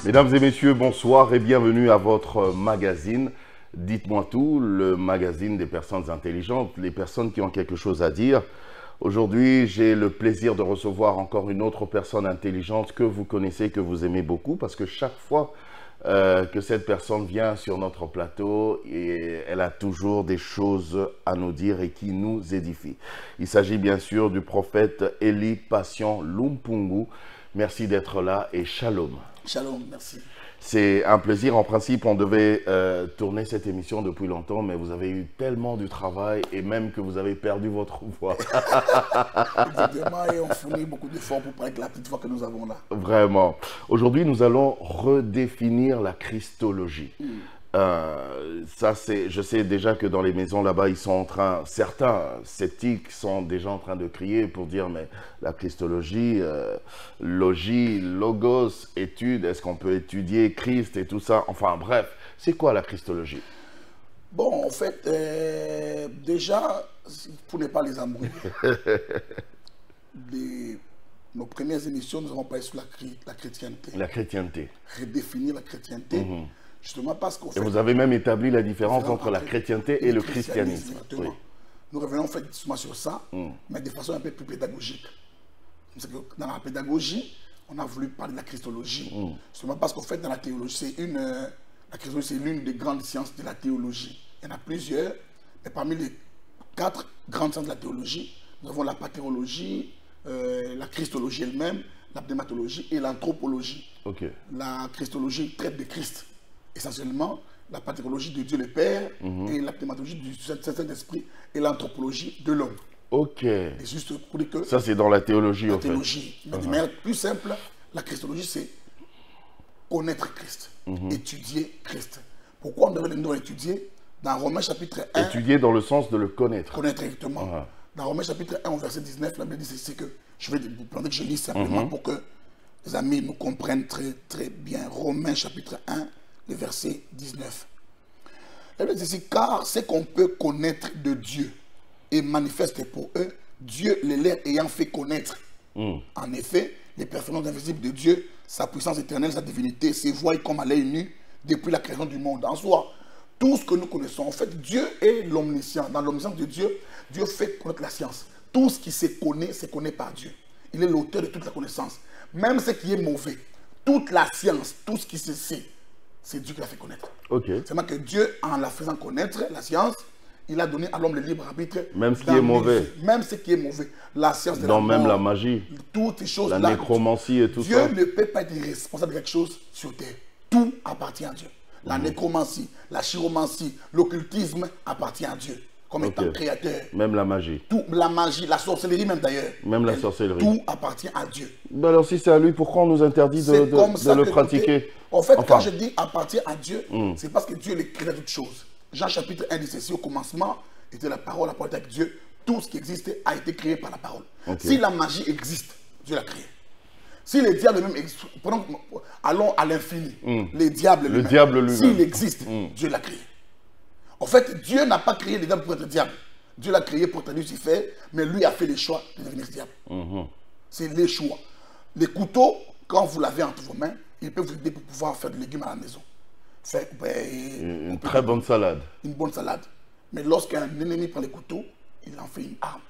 Mesdames et messieurs, bonsoir et bienvenue à votre magazine. Dites-moi tout, le magazine des personnes intelligentes, les personnes qui ont quelque chose à dire. Aujourd'hui, j'ai le plaisir de recevoir encore une autre personne intelligente que vous connaissez, que vous aimez beaucoup, parce que chaque fois que cette personne vient sur notre plateau, et elle a toujours des choses à nous dire et qui nous édifient. Il s'agit bien sûr du prophète Eli Patient Lumpungu. Merci d'être là et shalom. Shalom, merci. C'est un plaisir. En principe, on devait tourner cette émission depuis longtemps, mais vous avez eu tellement de travail et même que vous avez perdu votre voix. Exactement, et on fournit beaucoup d'efforts pour parler de la petite voix que nous avons là. Vraiment. Aujourd'hui, nous allons redéfinir la christologie. Ça, je sais déjà que dans les maisons là-bas, ils sont en train, certains sceptiques sont déjà en train de crier pour dire, mais la christologie, logie, logos, étude, est-ce qu'on peut étudier Christ et tout ça? Enfin bref, c'est quoi la christologie? Bon, en fait, déjà, pour ne pas les embrouiller, nos premières émissions, nous avons parlé sur la chrétienté. La chrétienté. Redéfinir la chrétienté. Justement parce qu'en fait... Et vous avez même établi la différence entre la chrétienté et le christianisme. Exactement. Oui. Nous revenons en fait justement sur ça, mais de façon un peu plus pédagogique. Dans la pédagogie, on a voulu parler de la christologie. Justement parce qu'en fait, dans la théologie, la christologie, c'est l'une des grandes sciences de la théologie. Il y en a plusieurs, mais parmi les 4 grandes sciences de la théologie, nous avons la patérologie, la christologie elle-même, la pneumatologie et l'anthropologie. Okay. La christologie traite de Christ. Essentiellement, la patérologie de Dieu le Père et la pneumatologie du Saint-Esprit et l'anthropologie de l'homme. Ok. Et juste pour dire que... Ça, c'est dans la théologie, la en fait. théologie. Mais de manière plus simple, la christologie, c'est connaître Christ, étudier Christ. Pourquoi on devrait étudier? Dans Romains chapitre 1... Étudier dans le sens de le connaître. Connaître exactement. Dans Romains chapitre 1, verset 19, la Bible dit c'est que... Je vais vous demander que je lis simplement pour que les amis nous comprennent très, très bien. Romains chapitre 1, le verset 19. La Bible dit ici, car ce qu'on peut connaître de Dieu est manifeste pour eux, Dieu les leur ayant fait connaître. En effet, les personnages invisibles de Dieu, sa puissance éternelle, sa divinité, se voient comme à l'œil nu depuis la création du monde. En soi, tout ce que nous connaissons, en fait, Dieu est l'omniscient. Dans l'omniscience de Dieu, Dieu fait connaître la science. Tout ce qui se connaît par Dieu. Il est l'auteur de toute la connaissance. Même ce qui est mauvais, toute la science, tout ce qui se sait, c'est Dieu qui l'a fait connaître. Okay. C'est-à-dire que Dieu, en la faisant connaître, la science, il a donné à l'homme le libre arbitre. Même ce qui est mauvais. Même ce qui est mauvais. La science de dans la mort. Même la magie. Toutes ces choses-là. La nécromancie et tout Dieu ça. Dieu ne peut pas être responsable de quelque chose sur terre. Tout appartient à Dieu. La nécromancie, la chiromancie, l'occultisme appartient à Dieu. Comme étant créateur. Même la magie. Tout, la magie, la sorcellerie même d'ailleurs. Même la sorcellerie. Tout appartient à Dieu. Ben alors si c'est à lui, pourquoi on nous interdit de le pratiquer? En fait, quand je dis appartient à Dieu, c'est parce que Dieu les crée toutes choses. Jean chapitre 1 dit ceci, au commencement était la parole, la parole avec Dieu. Tout ce qui existait a été créé par la parole. Si la magie existe, Dieu l'a créé. Si les diables même existent, allons à l'infini, les diables lui-même, s'il existe, Dieu l'a créé. En fait, Dieu n'a pas créé les diables pour être diable. Dieu l'a créé pour être Lucifer, mais lui a fait le choix de devenir diable. C'est les choix. Les couteaux, quand vous l'avez entre vos mains, ils peuvent vous aider pour pouvoir faire des légumes à la maison. Une très bonne salade. Une bonne salade. Mais lorsqu'un ennemi prend les couteaux, il en fait une arme.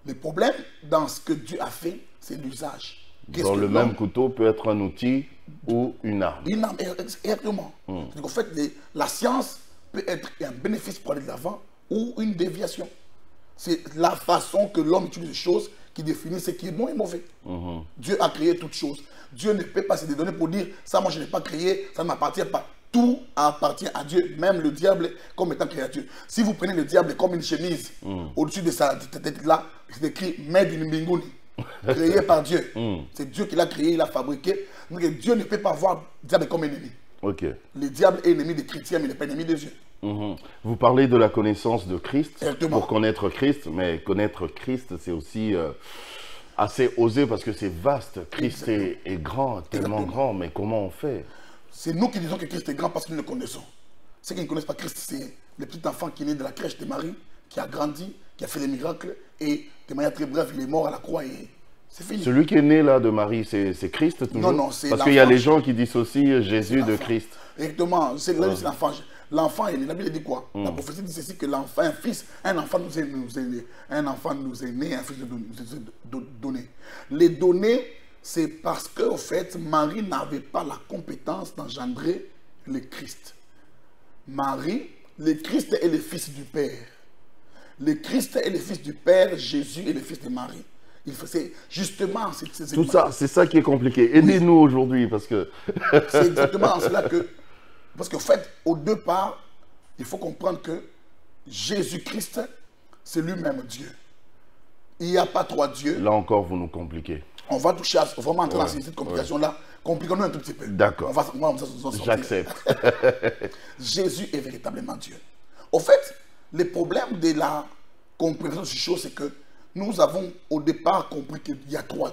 Le problème dans ce que Dieu a fait, c'est l'usage. Dans le même couteau peut être un outil ou une arme. Une arme, exactement. En fait, la science peut être un bénéfice pour aller de l'avant ou une déviation. C'est la façon que l'homme utilise les choses qui définit ce qui est bon et mauvais. Dieu a créé toutes choses. Dieu ne peut pas se donner pour dire ça, moi je n'ai pas créé, ça ne m'appartient pas. Tout appartient à Dieu, même le diable comme étant créature. Si vous prenez le diable comme une chemise, au-dessus de sa tête là, c'est écrit Made in Mbinguni, créé par Dieu. C'est Dieu qui l'a créé, il l'a fabriqué. Donc Dieu ne peut pas voir le diable comme ennemi. Le diable est ennemi des chrétiens, mais il n'est pas ennemi de Dieu. Vous parlez de la connaissance de Christ. Exactement. Pour connaître Christ, mais connaître Christ, c'est aussi assez osé parce que c'est vaste. Christ est grand, tellement grand, mais comment on fait? C'est nous qui disons que Christ est grand parce que nous le connaissons. Ceux qui ne connaissent pas Christ, c'est le petit enfant qui est né de la crèche de Marie, qui a grandi, qui a fait des miracles, et de manière très brève, il est mort à la croix et C'est fini. Celui qui est né là de Marie, c'est Christ toujours? Non, c'est parce qu'il y a l'enfant. les gens qui dissocient Jésus de Christ. Exactement, c'est l'enfant. L'enfant, la Bible dit quoi? La prophétie dit ceci, que l'enfant, un enfant nous est né, un enfant nous est né, un fils nous est donné. Les données, c'est parce que, au fait, Marie n'avait pas la compétence d'engendrer le Christ. Marie, le Christ est le fils du Père. Le Christ est le fils du Père, Jésus est le fils de Marie. C'est justement... Tout ça, c'est ça qui est compliqué. Aidez-nous aujourd'hui, parce que... C'est exactement cela que... Parce qu'en fait, au départ, il faut comprendre que Jésus-Christ, c'est lui-même Dieu. Il n'y a pas trois dieux. Là encore, vous nous compliquez. On va toucher, vraiment entrer dans cette complication-là. Compliquons-nous un tout petit peu. D'accord. J'accepte. Jésus est véritablement Dieu. Au fait, le problème de la compréhension de ces choses, c'est que nous avons au départ compris qu'il y a trois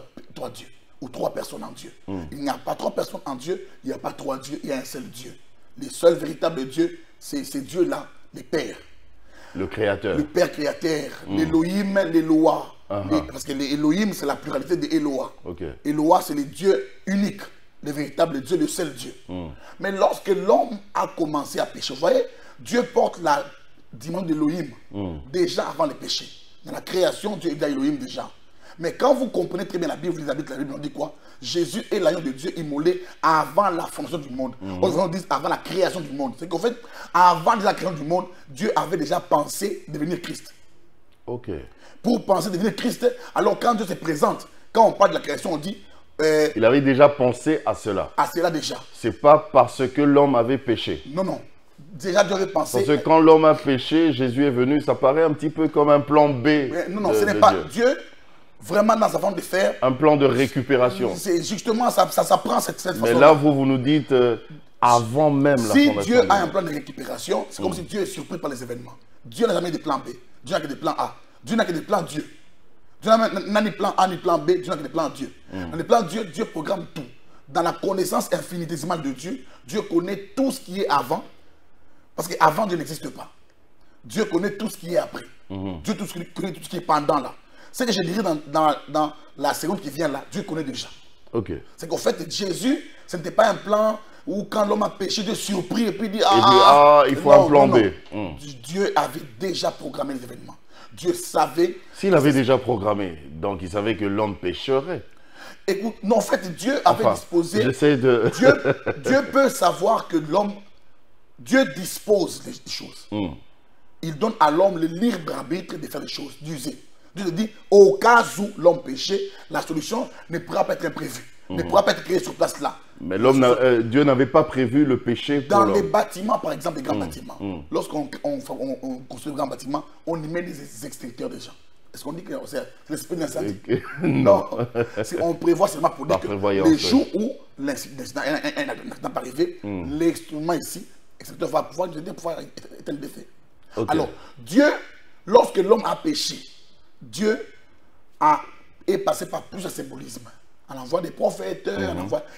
dieux, ou trois personnes en Dieu. Il n'y a pas trois personnes en Dieu, il n'y a pas trois dieux, il y a un seul Dieu. Le seul véritable Dieu, c'est Dieu-là, le Père. Le Créateur. Le Père Créateur, l'Élohim, l'Éloah. Parce que l'Élohim, c'est la pluralité de Éloah. Éloah, c'est le Dieu unique, le véritable Dieu, le seul Dieu. Mais lorsque l'homme a commencé à pécher, vous voyez, Dieu porte la dimension d'Élohim déjà avant le péché. Dans la création, Dieu est Élohim déjà. Mais quand vous comprenez très bien la Bible, vous lisez la Bible, on dit quoi? Jésus est l'agneau de Dieu immolé avant la fondation du monde. On dit avant la création du monde. C'est qu'en fait, avant la création du monde, Dieu avait déjà pensé devenir Christ. Ok. Pour penser devenir Christ, alors quand Dieu se présente, quand on parle de la création, on dit... il avait déjà pensé à cela. À cela déjà. C'est pas parce que l'homme avait péché. Non, non. Déjà, Dieu avait pensé... Parce que quand l'homme a péché, Jésus est venu, ça paraît un petit peu comme un plan B. Non, ce n'est pas Dieu. Vraiment dans sa forme de faire. Un plan de récupération. C'est justement, ça prend cette façon. Mais là, vous nous dites avant même la fondation. Si Dieu a un plan de récupération, c'est comme si Dieu est surpris par les événements. Dieu n'a jamais de plan B. Dieu n'a que des plans A. Dieu n'a que des plans Dieu. Dieu n'a ni plan A ni plan B. Dieu n'a que des plans Dieu. Dans les plans Dieu, Dieu programme tout. Dans la connaissance infinitésimale de Dieu, Dieu connaît tout ce qui est avant. Parce qu'avant, Dieu n'existe pas. Dieu connaît tout ce qui est après. Dieu connaît tout ce qui est pendant là. Ce que je dirais dans la seconde qui vient là, Dieu connaît déjà. C'est qu'en fait, Jésus, ce n'était pas un plan où quand l'homme a péché, Dieu surpris et puis dit il faut un plan B. Dieu avait déjà programmé les événements. Dieu savait. S'il avait déjà programmé, donc il savait que l'homme pécherait. Écoute, non, en fait, Dieu avait disposé. J'essaie de. Dieu peut savoir que l'homme. Dieu dispose des choses. Il donne à l'homme le libre arbitre de faire les choses, d'user. Dieu te dit, au cas où l'homme péchait, la solution ne pourra pas être imprévue, ne pourra pas être créée sur place là. Mais Dieu n'avait pas prévu le péché pour dans les bâtiments, par exemple, les grands bâtiments. Lorsqu'on construit un grand bâtiment, on y met des extincteurs déjà. Est-ce qu'on dit que c'est l'esprit d'incendie? Non. On prévoit seulement pour dire que le jour où l'incident n'a pas arrivé, l'instrument ici, l'extincteur va pouvoir éteindre le feu. Alors, Dieu, lorsque l'homme a péché, Dieu est passé par plusieurs symbolismes. On envoie des prophètes,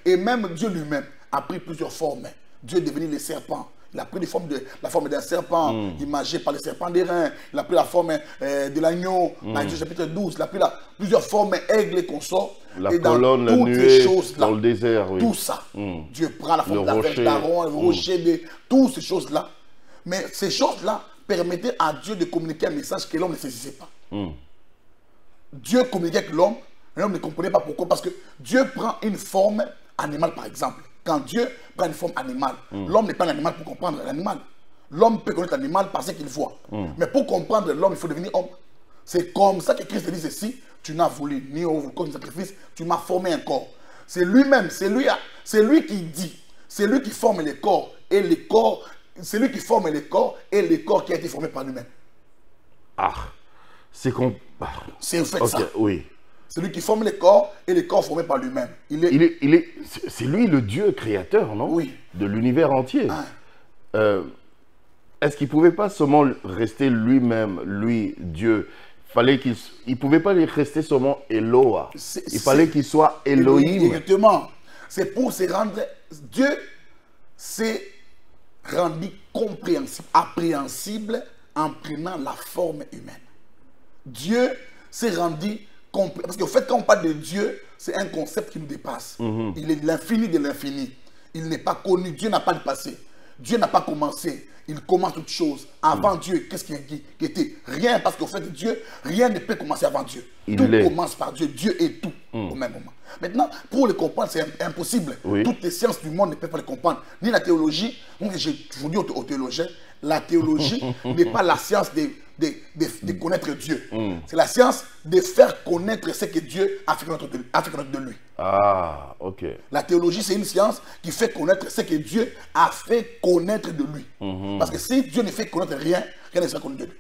et même Dieu lui-même a pris plusieurs formes. Dieu est devenu le serpent. Il a pris la forme d'un serpent, imagé par le serpent des reins. Il a pris la forme de l'agneau, dans Exode chapitre 12. Il a pris plusieurs formes, aigle et consort. La et colonne, dans toutes ces choses-là, dans le désert, tout ça, Dieu prend la forme de la verge d'Aaron, le rocher, toutes ces choses-là. Mais ces choses-là permettaient à Dieu de communiquer un message que l'homme ne saisissait pas. Dieu communiquait avec l'homme, l'homme ne comprenait pas pourquoi. Parce que Dieu prend une forme animale, par exemple. Quand Dieu prend une forme animale, l'homme n'est pas un animal pour comprendre l'animal. L'homme peut connaître l'animal parce qu'il voit. Mais pour comprendre l'homme, il faut devenir homme. C'est comme ça que Christ dit ceci, tu n'as voulu ni au corps de sacrifice, tu m'as formé un corps. C'est lui-même, c'est lui qui dit, c'est lui qui forme les corps. Et les corps, c'est lui qui forme les corps et les corps qui a été formé par lui-même. C'est en fait ça. Oui. C'est lui qui forme les corps et les corps formés par lui-même. C'est lui le Dieu créateur, non? Oui. De l'univers entier. Est-ce qu'il ne pouvait pas seulement rester lui-même, lui, Dieu? Il ne pouvait pas rester seulement Eloah. Il fallait qu'il soit Elohim. Exactement. C'est pour se rendre... Dieu s'est rendu compréhensible, appréhensible en prenant la forme humaine. Dieu s'est rendu Parce qu'en fait, quand on parle de Dieu, c'est un concept qui nous dépasse. Il est l'infini de l'infini. Il n'est pas connu. Dieu n'a pas de passé. Dieu n'a pas commencé. Il commence toute chose. Avant Dieu, qu'est-ce qui était? Rien, parce qu'en fait, Dieu, rien ne peut commencer avant Dieu. Tout commence par Dieu. Dieu est tout au même moment. Maintenant, pour le comprendre, c'est impossible. Toutes les sciences du monde ne peuvent pas le comprendre. Ni la théologie. Donc, j'ai toujours dit aux théologiens, la théologie n'est pas la science de connaître Dieu. C'est la science de faire connaître ce que Dieu a fait connaître de lui. Ah, ok. La théologie, c'est une science qui fait connaître ce que Dieu a fait connaître de lui. Parce que si Dieu ne fait connaître rien, rien ne sera connu de lui.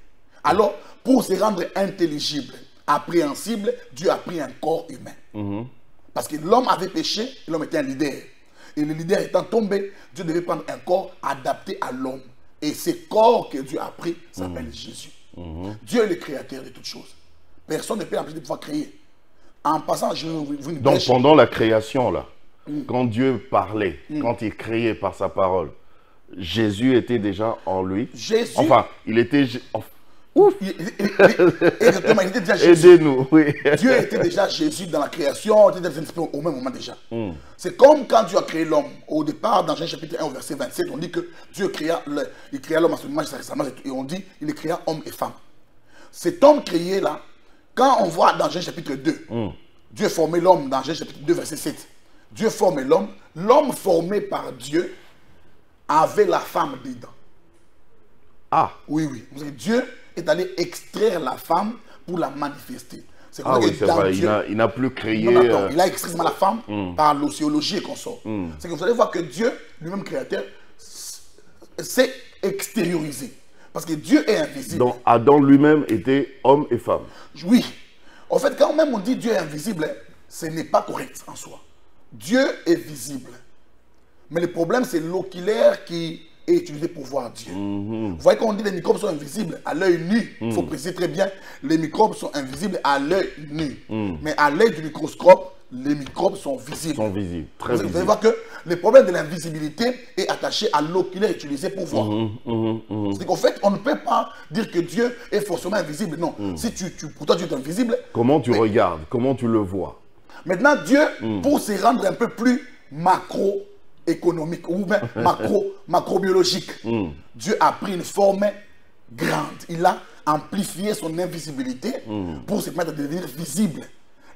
Alors, pour se rendre intelligible, appréhensible, Dieu a pris un corps humain. Parce que l'homme avait péché, et l'homme était un leader. Et le leader étant tombé, Dieu devait prendre un corps adapté à l'homme. Et ce corps que Dieu a pris s'appelle Jésus. Dieu est le créateur de toutes choses. Personne ne peut empêcher de pouvoir créer. En passant, je vais vous une Donc brèche. pendant la création, là, quand Dieu parlait, quand il créait par sa parole, Jésus était déjà en lui. Jésus, Enfin, il était... exactement, il était déjà Jésus. Aidez-nous, oui. Dieu était déjà Jésus dans la création, il était déjà au même moment déjà. C'est comme quand Dieu a créé l'homme. Au départ, dans Genèse chapitre 1, au verset 27, on dit que Dieu créa l'homme à son image et sa ressemblance, et on dit il créa homme et femme. Cet homme créé là, quand on voit dans Genèse chapitre 2, Dieu formait l'homme dans Genèse chapitre 2, verset 7. Dieu formait l'homme. L'homme formé par Dieu avait la femme dedans. Ah. Oui, oui. Parce que Dieu est allé extraire la femme pour la manifester. C'est Ah oui, c'est vrai. Dieu, il n'a plus créé... non, attends, il a extrait la femme par l'océologie et consort. C'est que vous allez voir que Dieu, lui-même créateur, s'est extériorisé. Parce que Dieu est invisible. Donc Adam lui-même était homme et femme. Oui. En fait, quand même on dit Dieu est invisible, ce n'est pas correct en soi. Dieu est visible. Mais le problème, c'est l'oculaire qui est utilisé pour voir Dieu. Vous voyez quand on dit les microbes sont invisibles à l'œil nu, il faut préciser très bien, les microbes sont invisibles à l'œil nu. Mais à l'œil du microscope, les microbes sont visibles. Sont visibles, très Vous visibles. allez voir que le problème de l'invisibilité est attaché à l'oculaire utilisé pour voir. C'est qu'en fait, on ne peut pas dire que Dieu est forcément invisible. Non. Si pour toi, Dieu est invisible. Comment tu regardes? Comment tu le vois? Maintenant, Dieu, pour se rendre un peu plus macroéconomique ou même macrobiologique, Dieu a pris une forme grande. Il a amplifié son invisibilité pour se permettre de devenir visible.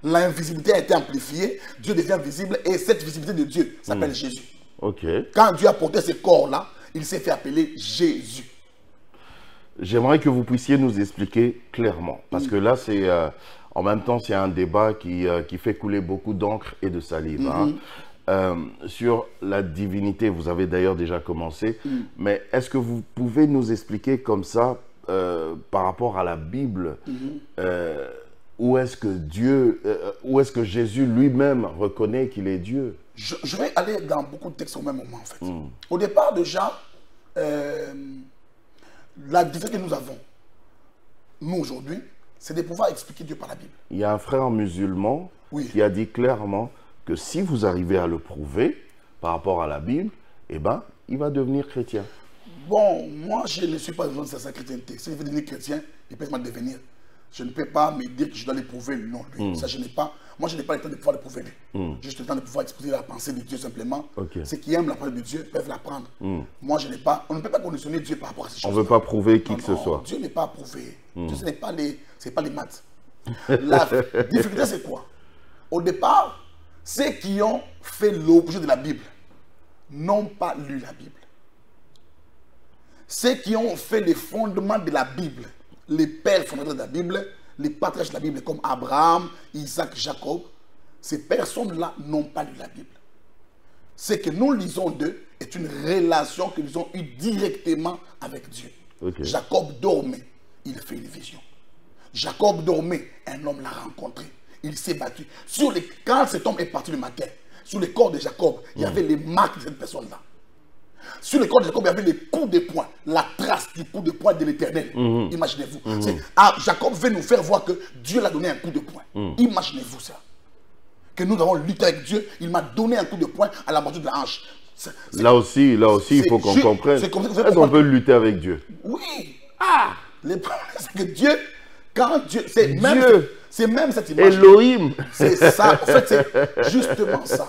L'invisibilité a été amplifiée, Dieu devient visible et cette visibilité de Dieu s'appelle Jésus. Ok. Quand Dieu a porté ce corps-là, il s'est fait appeler Jésus. J'aimerais que vous puissiez nous expliquer clairement. Parce que là, c'est... en même temps, c'est un débat qui fait couler beaucoup d'encre et de salive. Sur la divinité, vous avez d'ailleurs déjà commencé. Mais est-ce que vous pouvez nous expliquer comme ça, par rapport à la Bible, où est-ce que Jésus lui-même reconnaît qu'il est Dieu? Je vais aller dans beaucoup de textes au même moment, en fait. Au départ, déjà, la difficulté que nous avons, nous aujourd'hui, c'est de pouvoir expliquer Dieu par la Bible. Il y a un frère musulman qui a dit clairement que si vous arrivez à le prouver par rapport à la Bible, eh ben, il va devenir chrétien. Bon, moi, je ne suis pas besoin de sa chrétienté. Si je veux devenir chrétien, il peut mal devenir. Je ne peux pas me dire que je dois le prouver, non, lui. Ça, je n'ai pas. Moi, je n'ai pas le temps de pouvoir le prouver, lui. Juste le temps de pouvoir exposer la pensée de Dieu simplement. Ceux qui aiment la parole de Dieu peuvent l'apprendre. Moi, je n'ai pas. On ne peut pas conditionner Dieu par rapport à ces choses. On ne veut pas prouver qui que ce soit. Dieu n'est pas prouvé. Dieu, ce n'est pas les maths. La difficulté, c'est quoi? Au départ, ceux qui ont fait l'objet de la Bible n'ont pas lu la Bible. Ceux qui ont fait les fondements de la Bible, les pères fondateurs de la Bible, les patriarches de la Bible comme Abraham, Isaac, Jacob, ces personnes-là n'ont pas lu la Bible. Ce que nous lisons d'eux est une relation qu'ils ont eue directement avec Dieu. Jacob dormait, il fait une vision. Jacob dormait, un homme l'a rencontré, il s'est battu. Quand cet homme est parti le matin, sur le corps de Jacob, il y avait les marques de cette personne-là. Sur le corps de Jacob, il y avait les coups de poing, la trace du coup de poing de l'Éternel. Imaginez-vous. Jacob veut nous faire voir que Dieu l'a donné un coup de poing. Imaginez-vous ça. Que nous avons lutté avec Dieu, il m'a donné un coup de poing à la moitié de la hanche. Là aussi, il faut qu'on comprenne. Est-ce qu'on peut lutter avec Dieu? Oui. Le problème, c'est que Dieu, Quand Dieu, c'est même cette image. Elohim. C'est ça. En fait, c'est justement ça.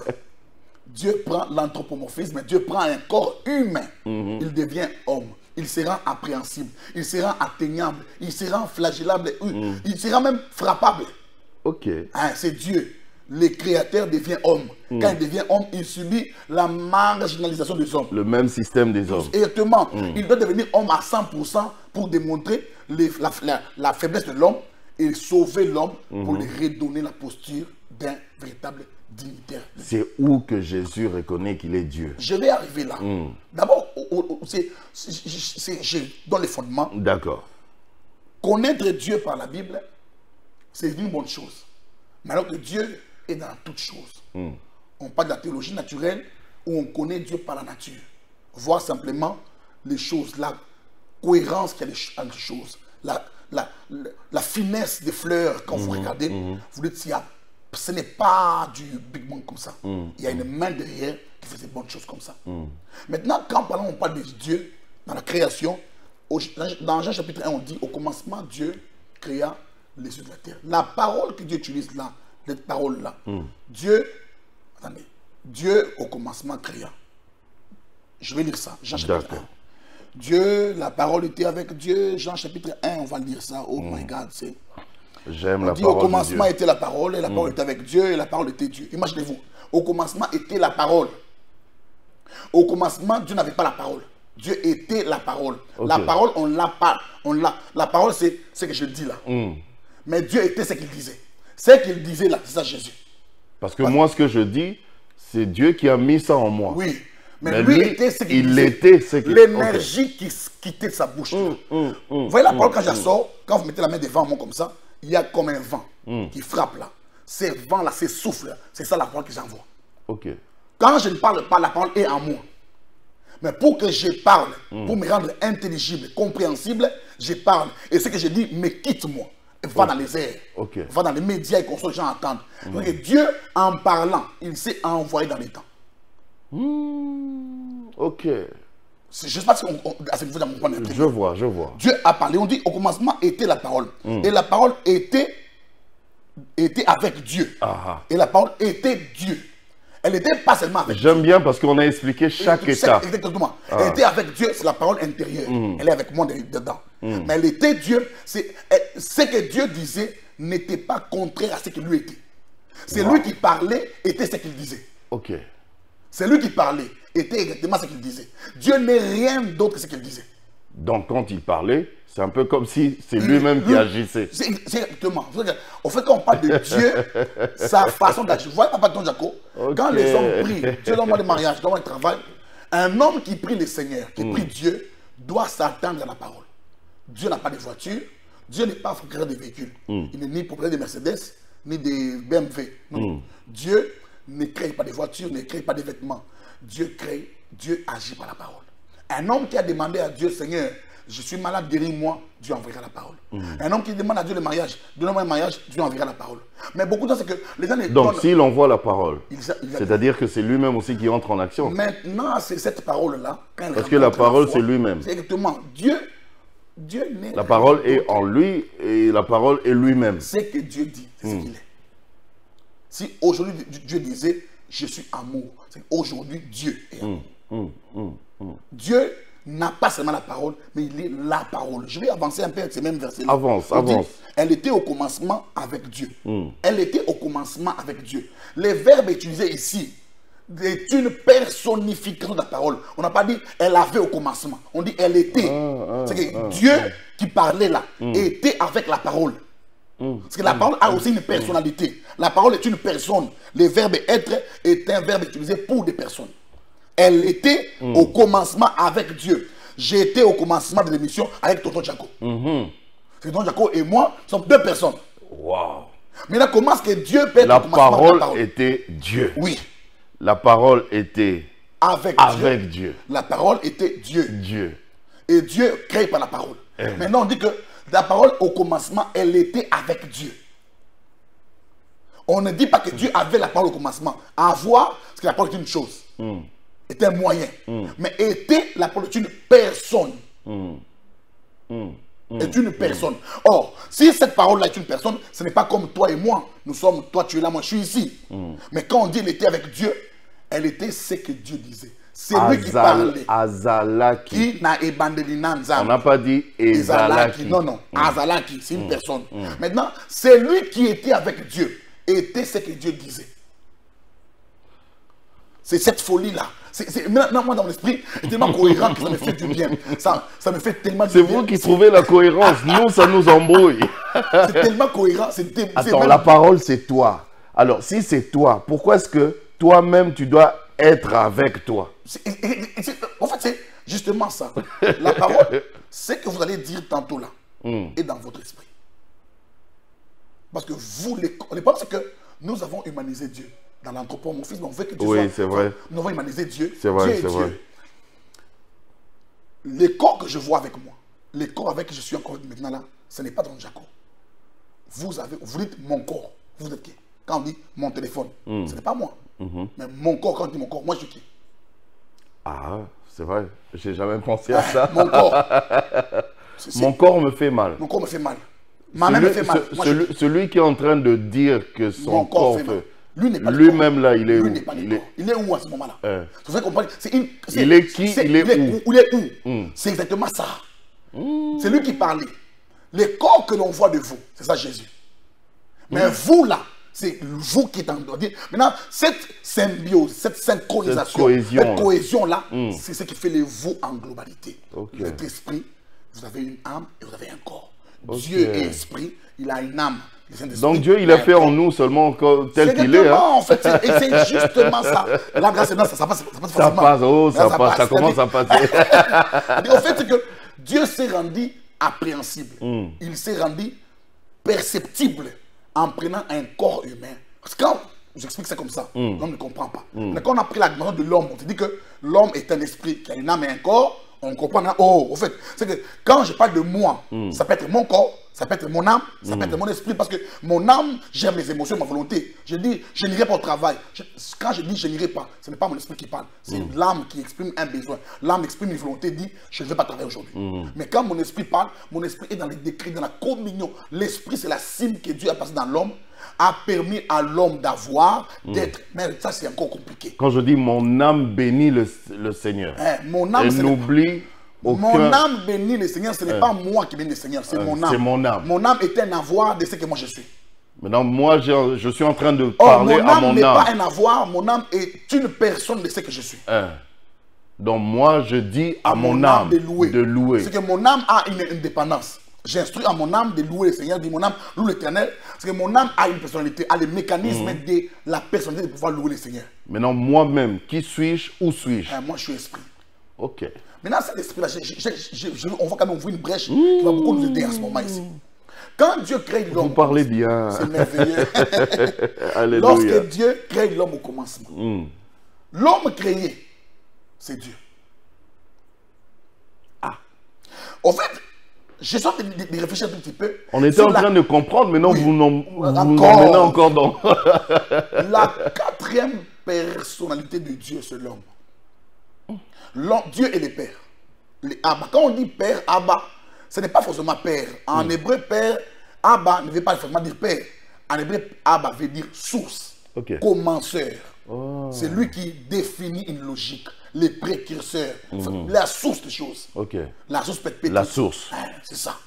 Dieu prend l'anthropomorphisme, Dieu prend un corps humain. Il devient homme. Il se rend appréhensible. Il se rend atteignable. Il se rend flagellable. Il se rend même frappable. Ok. Hein, c'est Dieu. Le créateur devient homme. Quand il devient homme, il subit la marginalisation des hommes. Le même système des hommes. Exactement. Il doit devenir homme à 100% pour démontrer la faiblesse de l'homme et sauver l'homme pour lui redonner la posture d'un véritable dignitaire. C'est où que Jésus reconnaît qu'il est Dieu. Je vais arriver là. D'abord, je donne les fondements. D'accord. Connaître Dieu par la Bible, c'est une bonne chose. Mais alors que Dieu est dans toutes choses. On parle de la théologie naturelle où on connaît Dieu par la nature. Voir simplement les choses, la cohérence qu'il y a des choses, la finesse des fleurs quand vous regardez, vous dites ce n'est pas du Big Bang comme ça. Il y a une main derrière qui fait des bonnes choses comme ça. Maintenant, quand on parle de Dieu dans la création, dans Jean chapitre 1, on dit au commencement, Dieu créa les cieux de la terre. La parole que Dieu utilise là, cette parole-là, Dieu au commencement créa. Je vais lire ça, Jean chapitre 1. Dieu, la parole était avec Dieu, Jean chapitre 1, on va lire ça. Oh my God, c'est... J'aime la parole de Dieu. Au commencement était la parole, et la parole était avec Dieu, et la parole était Dieu. Imaginez-vous, au commencement était la parole. Au commencement, Dieu n'avait pas la parole. Dieu était la parole. Okay. La parole, on l'a pas. La parole, c'est ce que je dis là. Mais Dieu était ce qu'il disait. Ce qu'il disait là, c'est ça Jésus. Parce que moi, ce que je dis, c'est Dieu qui a mis ça en moi. Oui. Mais lui était ce qu'il disait. Il était ce qu'il disait. L'énergie qui quittait de sa bouche. Vous voyez la parole quand j'assors, quand vous mettez la main devant moi comme ça, il y a comme un vent qui frappe là. Ces vents-là, ces souffles-là, c'est ça la parole que j'envoie. Ok. Quand je ne parle pas, la parole est en moi. Mais pour que je parle, pour me rendre intelligible, compréhensible, je parle. Et ce que je dis, me quitte-moi. Va dans les airs, va dans les médias et qu'on soit les gens entendent. Donc Dieu, en parlant, il s'est envoyé dans les temps. Ok. Je ne sais pas si à ce niveau vous comprenez. Je vois, je vois. Dieu a parlé, on dit au commencement était la parole. Et la parole était avec Dieu. Et la parole était Dieu. Elle n'était pas seulement avec Dieu. J'aime bien parce qu'on a expliqué chaque étape. Exactement. Elle était avec Dieu, c'est la parole intérieure. Elle est avec moi dedans. Mais elle était Dieu. Ce que Dieu disait n'était pas contraire à ce qu'il lui était. C'est lui qui parlait, était ce qu'il disait. Ok. C'est lui qui parlait, était exactement ce qu'il disait. Dieu n'est rien d'autre que ce qu'il disait. Donc quand il parlait, c'est un peu comme si c'est lui-même qui agissait. C'est exactement. En fait, quand on parle de Dieu, sa façon d'agir. Vous voyez, Papa Don Jaco, quand les hommes prient, Dieu donne-moi le mariage, donne-moi le travail, un homme qui prie le Seigneur, qui prie Dieu, doit s'attendre à la parole. Dieu n'a pas de voiture, Dieu n'est pas propriétaire de véhicules. Il n'est ni propriétaire de Mercedes, ni de BMW. Dieu ne crée pas de voitures, ne crée pas de vêtements. Dieu crée, Dieu agit par la parole. Un homme qui a demandé à Dieu, Seigneur, je suis malade, guéris-moi, Dieu enverra la parole. Un homme qui demande à Dieu le mariage, donne-moi un mariage, Dieu enverra la parole. Mais beaucoup de temps, c'est que les gens... Donc, s'il envoie la parole, c'est-à-dire que c'est lui-même aussi qui entre en action. Maintenant, c'est cette parole-là. Parce que la parole, c'est lui-même. C'est exactement. Dieu n'est... La parole est en lui et la parole est lui-même. Ce que Dieu dit, c'est ce qu'il est. Si aujourd'hui, Dieu disait, je suis amour, c'est aujourd'hui, Dieu est amour. Dieu n'a pas seulement la parole, mais il est la parole. Je vais avancer un peu avec ces mêmes versets-là. Avance. Elle était au commencement avec Dieu. Elle était au commencement avec Dieu. Les verbes utilisés ici est une personnification de la parole. On n'a pas dit elle avait au commencement. On dit elle était. C'est que Dieu qui parlait là était avec la parole. Parce que la parole a aussi une personnalité. La parole est une personne. Le verbe être est un verbe utilisé pour des personnes. Elle était au commencement avec Dieu. J'étais au commencement de l'émission avec Tonton Jaco. Tonton Jaco et moi sommes deux personnes. Wow. Maintenant, comment est-ce que Dieu peut être la au commencement parole, de la parole était Dieu. Oui. La parole était avec Dieu. La parole était Dieu. Dieu. Et Dieu crée par la parole. Maintenant, on dit que la parole, au commencement, elle était avec Dieu. On ne dit pas que Dieu avait la parole au commencement. Avoir, parce que la parole est une chose. Est un moyen. Mais était, la parole est une personne. est une personne. Or, si cette parole-là est une personne, ce n'est pas comme toi et moi. Nous sommes, toi tu es là, moi je suis ici. Mais quand on dit elle était avec Dieu, elle était ce que Dieu disait. C'est lui qui parlait. Azalaki. Qui n'a ébandelinanza. On n'a pas dit Ezalaki. Non, non. Azalaki, c'est une personne. Maintenant, c'est lui qui était avec Dieu. Était ce que Dieu disait. C'est cette folie-là. Maintenant, moi, dans mon esprit, c'est tellement cohérent que ça me fait du bien. Ça me fait tellement du bien. C'est vous qui trouvez la cohérence. Nous, ça nous embrouille. C'est tellement cohérent. Attends, même... la parole, c'est toi. Alors, si c'est toi, pourquoi est-ce que toi-même, tu dois être avec toi? En fait, c'est justement ça. La parole, c'est que vous allez dire tantôt là, et dans votre esprit. Parce que vous, le problème, c'est que nous avons humanisé Dieu. Dans l'anthropomorphisme, on veut que Dieu soit... Oui, c'est vrai. Nous avons humanisé Dieu. C'est vrai, Dieu est c'est vrai. Les corps que je vois avec moi, les corps avec qui je suis encore maintenant là, ce n'est pas dans Jacob. Vous dites mon corps. Vous êtes qui? Quand on dit mon téléphone, ce n'est pas moi. Mais mon corps, quand on dit mon corps, moi je suis qui? Ah, c'est vrai. J'ai jamais pensé à ça. Mon corps. Mon corps me fait mal. Mon corps me fait mal. Ma main me fait mal. Celui qui est en train de dire que son corps fait... Lui-même là, il est où? Il est où à ce moment-là? Il est qui? Il est où? Il est où? C'est exactement ça. C'est lui qui parlait. Les corps que l'on voit de vous, c'est ça Jésus. Mais vous là, c'est vous qui êtes en train de dire. Maintenant, cette symbiose, cette synchronisation, cette cohésion-là, c'est ce qui fait les vous en globalité. Votre esprit, vous avez une âme et vous avez un corps. Dieu est esprit, il a une âme. Donc Dieu, il a fait en nous seulement tel qu'il est. En fait, c'est justement ça. La grâce, ça passe facilement. Ça commence à passer. En fait, c'est que Dieu s'est rendu appréhensible. Il s'est rendu perceptible en prenant un corps humain. Parce que quand j'explique ça comme ça, l'homme ne comprend pas. Mais quand on a pris la dimension de l'homme, on te dit que l'homme est un esprit qui a une âme et un corps. On comprend maintenant. Oh, au fait, c'est que quand je parle de moi, ça peut être mon corps, ça peut être mon âme, ça peut être mon esprit, parce que mon âme gère mes émotions, ma volonté. Je dis, je n'irai pas au travail. Quand je dis je n'irai pas, ce n'est pas mon esprit qui parle, c'est l'âme qui exprime un besoin. L'âme exprime une volonté, dit, je ne vais pas travailler aujourd'hui. Mais quand mon esprit parle, mon esprit est dans les décrets, dans la communion. L'esprit, c'est la cime que Dieu a passée dans l'homme, a permis à l'homme d'avoir, d'être. Mais ça, c'est encore compliqué. Quand je dis mon âme bénit le Seigneur, mon âme, et n'oublie aucun... Mon âme bénit le Seigneur, ce n'est pas moi qui bénis le Seigneur, c'est mon âme. C'est mon âme. Mon âme est un avoir de ce que moi je suis. Maintenant, moi, je suis en train de parler à mon âme. Mon âme n'est pas un avoir, mon âme est une personne de ce que je suis. Donc moi, je dis à mon âme de louer. C'est que mon âme a une indépendance. J'instruis à mon âme de louer le Seigneur, dit mon âme loue l'Éternel. C'est que mon âme a une personnalité, a le mécanisme de la personnalité de pouvoir louer le Seigneur. Maintenant, moi-même, qui suis-je, où suis-je? Moi, je suis esprit. Ok. Maintenant, cet esprit-là, on va quand même ouvrir une brèche qui va beaucoup nous aider en ce moment ici. Quand Dieu crée l'homme... Vous parlez bien. C'est merveilleux. Alléluia. Lorsque Dieu crée l'homme au commencement, l'homme créé, c'est Dieu. En fait, je suis en train de réfléchir un tout petit peu. On était en train de comprendre, maintenant vous nous emmenez encore dans... La quatrième personnalité de Dieu, c'est l'homme. Dieu est le Père. Les Abba. Quand on dit Père, Abba, ce n'est pas forcément Père. En hébreu, Père, Abba ne veut pas forcément dire Père. En hébreu, Abba veut dire source, commenceur. C'est lui qui définit une logique, les précurseurs, la source des choses. La source peut être petite. La source. C'est ça.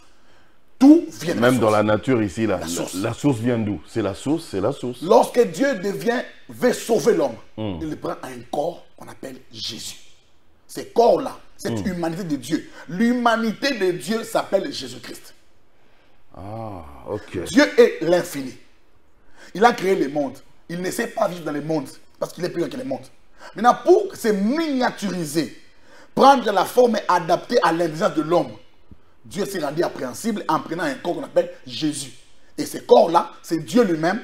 Tout vient de la source. Même dans la nature ici, la source vient d'où? C'est la source, c'est la source. Lorsque Dieu veut sauver l'homme, il prend un corps qu'on appelle Jésus. Ce corps-là, cette humanité de Dieu, l'humanité de Dieu s'appelle Jésus-Christ. Dieu est l'infini. Il a créé le monde. Il ne sait pas vivre dans le monde parce qu'il est plus grand que le monde. Maintenant, pour se miniaturiser, prendre la forme et adapter à l'intelligence de l'homme, Dieu s'est rendu appréhensible en prenant un corps qu'on appelle Jésus. Et ce corps-là, c'est Dieu lui-même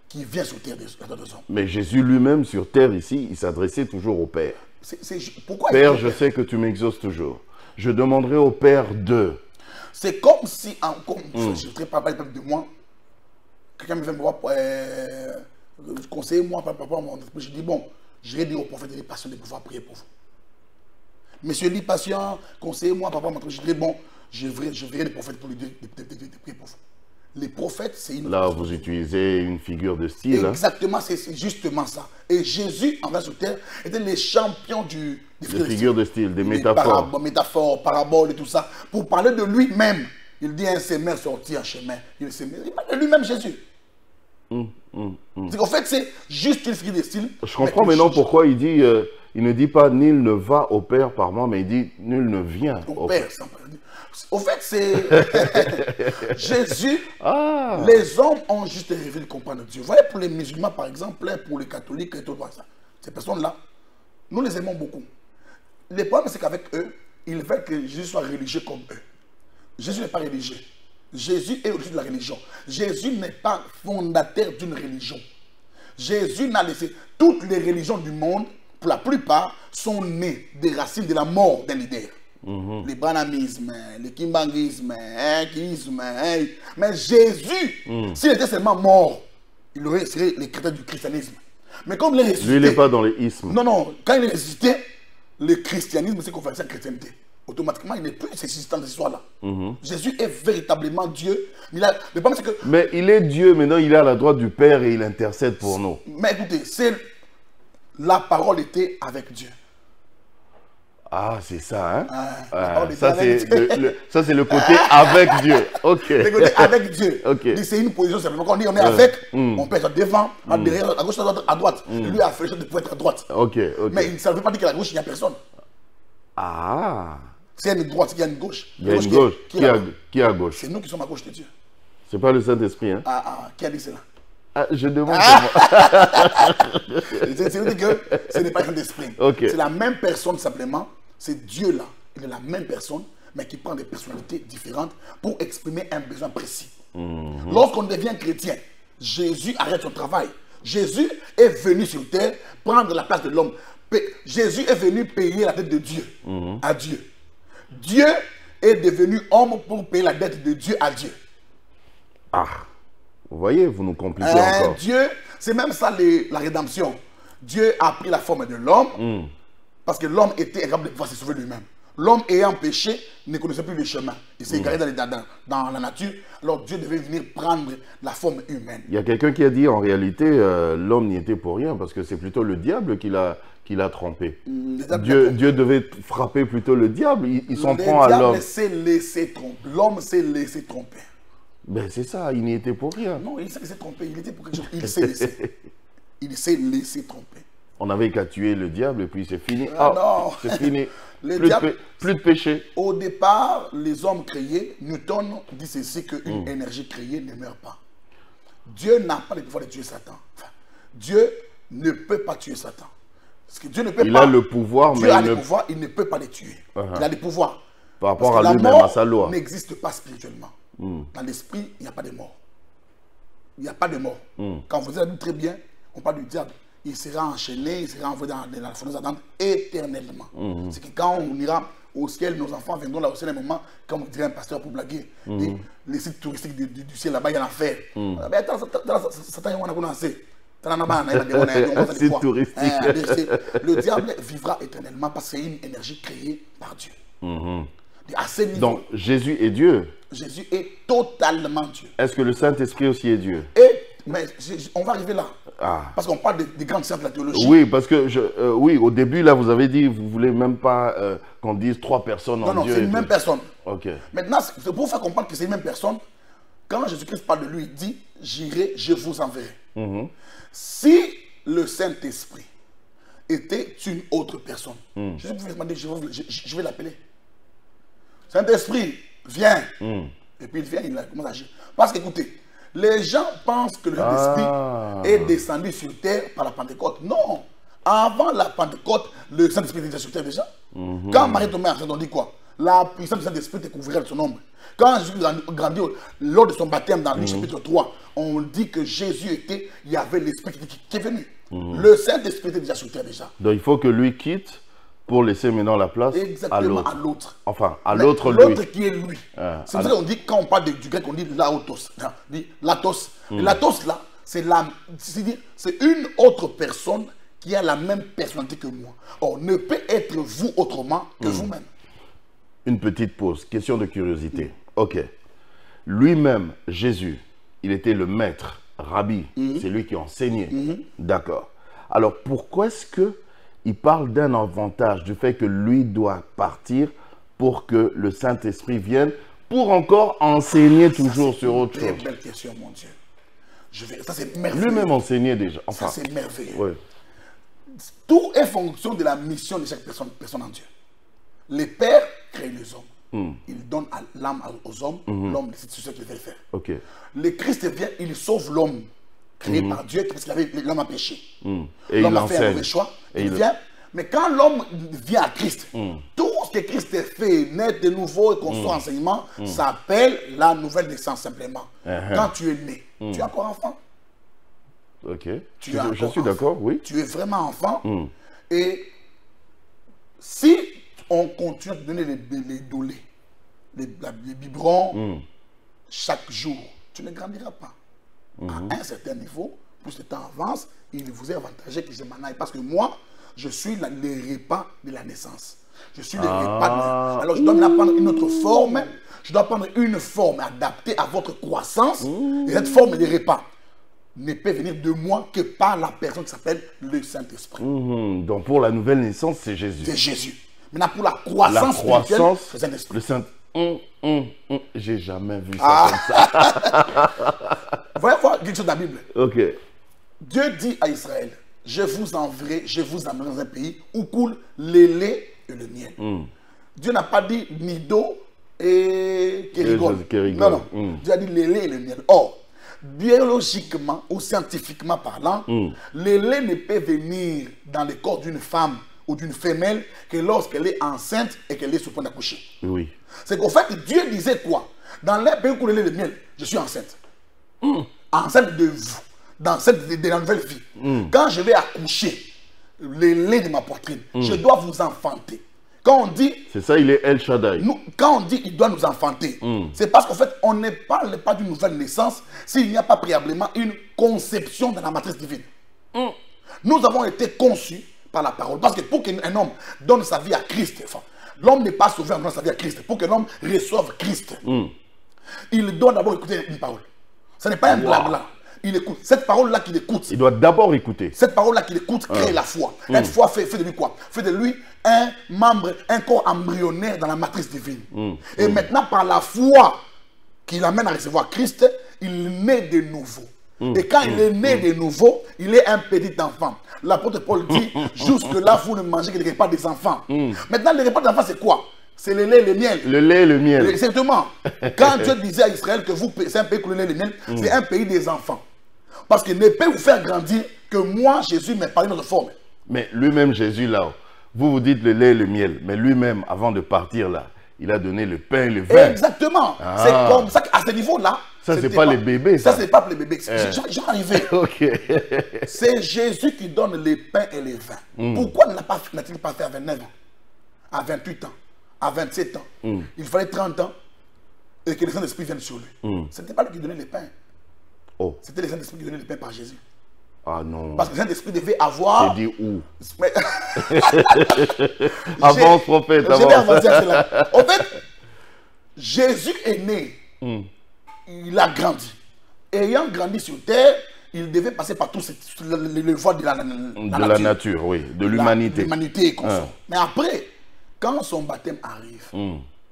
qui vient sur terre des hommes. Mais Jésus lui-même sur terre ici, il s'adressait toujours au Père. Pourquoi Père, je sais que tu m'exauces toujours. Je demanderai au Père de... C'est comme si, je ne voudrais pas parler de moi, quelqu'un me vient me voir, conseillez-moi, papa, je dis, bon, je vais dire au prophète Lie-Passion de pouvoir prier pour vous. Monsieur Lie-Passion, conseillez-moi, papa, je dis, bon, je verrai des prophètes pour lui dire de prier pour vous. Les prophètes, c'est une... Là, vous utilisez une figure de style. Exactement, c'est justement ça. Et Jésus, en vers sur terre, était les champions des figures de style, des métaphores. Métaphores, paraboles et tout ça. Pour parler de lui-même, il dit un sémeur sorti en chemin. Il parle de lui-même, Jésus. En fait, c'est juste une figure de style. Je comprends maintenant pourquoi il dit, il ne dit pas nul ne va au Père par moi, mais il dit nul ne vient au Père. Au fait, c'est Jésus. Les hommes ont juste rêvé de comprendre Dieu. Vous voyez, pour les musulmans, par exemple, pour les catholiques et tout ça, ces personnes-là, nous les aimons beaucoup. Le problème, c'est qu'avec eux, ils veulent que Jésus soit religieux comme eux. Jésus n'est pas religieux. Jésus est au-dessus de la religion. Jésus n'est pas fondateur d'une religion. Jésus n'a laissé... Toutes les religions du monde, pour la plupart, sont nées des racines de la mort d'un leader. Le branhamisme, le kimbangisme, mais Jésus, s'il était seulement mort, il aurait serré les chrétiens du christianisme. Mais comme il est ressuscité... Lui, il n'est pas dans les ismes. Non, non, quand il est ressuscité, le christianisme s'est converti à la chrétienté. Automatiquement, il n'est plus existant dans cette histoire-là. Jésus est véritablement Dieu. Le problème, c'est que... Mais il est Dieu, maintenant il est à la droite du Père et il intercède pour nous. Mais écoutez, la parole était avec Dieu. Ah, c'est ça, hein? Ça, c'est le côté avec Dieu. Ok. Le côté avec Dieu. Okay. C'est une position simplement. Quand on dit on est avec, on peut être devant, derrière, à gauche, à droite. Lui a fait le choix de pouvoir être à droite. Mais ça ne veut pas dire qu'à la gauche, il n'y a personne. S'il y a une droite, il y a une gauche. Il y a une gauche. Qui est à gauche? C'est nous qui sommes à gauche de Dieu. C'est pas le Saint-Esprit, hein? Qui a dit cela? Je demande. C'est-à-dire que ce n'est pas un esprit. C'est la même personne simplement. C'est Dieu là. Il est la même personne, mais qui prend des personnalités différentes pour exprimer un besoin précis. Lorsqu'on devient chrétien, Jésus arrête son travail. Jésus est venu sur terre prendre la place de l'homme. Jésus est venu payer la dette de Dieu à Dieu. Dieu est devenu homme pour payer la dette de Dieu à Dieu. Vous voyez, vous nous compliquez encore. Dieu, c'est même ça la rédemption. Dieu a pris la forme de l'homme parce que l'homme était incapable de pouvoir se sauver lui-même. L'homme ayant péché ne connaissait plus le chemin. Il s'est égaré dans la nature. Alors Dieu devait venir prendre la forme humaine. Il y a quelqu'un qui a dit en réalité l'homme n'y était pour rien parce que c'est plutôt le diable qui l'a trompé. Dieu devait frapper plutôt le diable. Il s'en prend à l'homme. Le diable s'est laissé tromper. L'homme s'est laissé tromper. Ben c'est ça, il n'y était pour rien. Non, il s'est laissé tromper. Il était pour quelque chose. Il s'est laissé. Il s'est laissé tromper. On avait qu'à tuer le diable et puis c'est fini. Non. C'est fini. Plus de péché. Au départ, les hommes créés, Newton dit ceci, qu'une énergie créée ne meurt pas. Dieu n'a pas le pouvoir de tuer Satan. Dieu ne peut pas tuer Satan. Parce que Dieu ne peut il a le pouvoir, Dieu a le pouvoir, il ne peut pas les tuer. Il a le pouvoir. Par rapport à lui-même, à sa loi. La mort n'existe pas spirituellement. Dans l'esprit, il n'y a pas de mort. Il n'y a pas de mort. Quand vous êtes très bien, on parle du diable. Il sera enchaîné, il sera envoyé dans la fournaise ardente éternellement. C'est que quand on ira au ciel, nos enfants viendront là au ciel un moment, comme dirait un pasteur pour blaguer. Les sites touristiques du ciel là-bas, il y a l'enfer. Mais attends, Satan, on a commencé. Le diable vivra éternellement parce que c'est une énergie créée par Dieu. À ce niveau, donc Jésus est Dieu. Jésus est totalement Dieu. Est-ce que le Saint-Esprit aussi est Dieu? Mais on va arriver là. Parce qu'on parle des grandes sciences de la théologie. Oui, parce que oui, au début, là, vous avez dit, vous ne voulez même pas qu'on dise 3 personnes en Dieu. Non, c'est une même personne. Okay. Maintenant, c'est pour faire comprendre que c'est une même personne. Quand Jésus-Christ parle de lui, il dit, j'irai, je vous enverrai. Si le Saint-Esprit était une autre personne, Jésus pouvait demander, je vais l'appeler. Saint-Esprit, viens. Et puis il vient, il commence à agir. Parce qu'écoutez, les gens pensent que le Saint-Esprit est descendu sur terre par la Pentecôte. Non. Avant la Pentecôte, le Saint-Esprit était déjà sur terre déjà. Quand Marie tombait enceinte, on dit quoi? La puissance du Saint-Esprit découvrirait son ombre. Quand Jésus grandit lors de son baptême dans Luc chapitre 3, on dit que Jésus il y avait l'Esprit qui est venu. Le Saint-Esprit était déjà sur terre déjà. Donc il faut que lui quitte pour laisser maintenant la place à l'autre. Enfin, à l'autre lui. L'autre qui est lui. C'est pour ça qu'on dit, quand on parle du grec, on dit laotos. On dit latos. Latos là, c'est une autre personne qui a la même personnalité que moi. Or, ne peut être vous autrement que vous-même. Une petite pause, question de curiosité. Ok. Lui-même, Jésus, il était le maître, rabbi, c'est lui qui enseignait. D'accord. Alors, pourquoi est-ce qu'il parle d'un avantage, du fait que lui doit partir pour que le Saint-Esprit vienne pour encore enseigner toujours sur autre chose? C'est une belle question, mon Dieu. Ça, c'est merveilleux. Lui-même enseignait déjà. Enfin, ça, c'est merveilleux. Ouais. Tout est fonction de la mission de chaque personne en Dieu. Les pères créent les hommes. Ils donnent l'âme aux hommes. L'homme décide ce qu'il veut faire. Ok. Le Christ vient, il sauve l'homme créé par Dieu parce que l'homme a péché. Et L'homme il a fait un mauvais choix. Il vient. Mais quand l'homme vient à Christ, tout ce que Christ a fait, naître de nouveau et construire enseignement, s'appelle la nouvelle naissance simplement. Quand tu es né, tu es encore enfant. Ok. Je suis d'accord, oui. Tu es vraiment enfant. Et si on continue de donner les dolés, les biberons chaque jour, tu ne grandiras pas. À un certain niveau, plus le temps avance, il vous est avantagé que je m'en aille. Parce que moi, je suis les repas de la naissance. Je suis les repas de... Alors je dois maintenant prendre une autre forme. Je dois prendre une forme adaptée à votre croissance. Et cette forme de repas ne peut venir de moi que par la personne qui s'appelle le Saint-Esprit. Donc pour la nouvelle naissance, c'est Jésus. C'est Jésus. Maintenant pour la croissance spirituelle, c'est le Saint-Esprit. Le Saint... J'ai jamais vu ça comme ça. Voyez voir quelque chose de la Bible. Ok. Dieu dit à Israël, je vous enverrai dans un pays où coule le lait et le miel. Dieu n'a pas dit ni d'eau et kérigone. Non. Dieu a dit le lait et le miel. Or, biologiquement ou scientifiquement parlant, le lait ne peut venir dans le corps d'une femme ou d'une femelle que lorsqu'elle est enceinte et qu'elle est sur le point d'accoucher. Oui. C'est qu'en fait, Dieu disait quoi? Dans les pays où coule le lait et le miel, je suis enceinte. Enceinte de vous. Dans la nouvelle vie. Quand je vais accoucher le lait de ma poitrine, je dois vous enfanter. Quand on dit... C'est ça, il est El Shaddai. Quand on dit il doit nous enfanter, c'est parce qu'en fait, on ne parle pas d'une nouvelle naissance s'il n'y a pas préalablement une conception dans la matrice divine. Nous avons été conçus par la parole. Parce que pour qu'un homme donne sa vie à Christ, enfin, l'homme n'est pas sauvé en donnant sa vie à Christ. Pour qu'un homme reçoive Christ, il doit d'abord écouter une parole. Ce n'est pas un blabla. Il écoute. Cette parole-là qu'il écoute. Il doit d'abord écouter. Cette parole-là qu'il écoute crée la foi. Cette foi fait de lui quoi? Fait de lui un membre, un corps embryonnaire dans la matrice divine. Et maintenant, par la foi qui l'amène à recevoir Christ, il naît de nouveau. Et quand il est né de nouveau, il est un petit enfant. L'apôtre Paul dit, jusque-là, vous ne mangez que des repas des enfants. Maintenant, les repas des enfants, c'est quoi? C'est le lait et le miel. Le lait et le miel. Exactement. Quand Dieu disait à Israël que c'est un pays que le lait et le miel, c'est un pays des enfants. Parce qu'il ne peut vous faire grandir que moi, Jésus, m'ait parlé de notre forme. Mais lui-même, Jésus, là, vous dites le lait et le miel. Mais lui-même, avant de partir, là, il a donné le pain et le vin. Exactement. C'est comme ça qu'à ce niveau-là... Ça, c'est pas les bébés, ça. Ça, c'est pas les bébés. J'en arrivais. Ok. C'est Jésus qui donne les pains et les vins. Pourquoi n'a-t-il pas fait à 29 ans? À 28 ans? À 27 ans? Il fallait 30 ans et que le Saint-Esprit vienne sur lui. Ce n'était pas lui qui donnait les pains. C'était le Saint-Esprit qui donnait les pains par Jésus. Ah non. Parce que le Saint-Esprit devait avoir... C'est dit où? Avance, prophète. Je vais avancer à cela. En fait, Jésus est né. Il a grandi. Ayant grandi sur terre, il devait passer par tous les voies de la nature, oui, de l'humanité. L'humanité et consort. Mais après, quand son baptême arrive,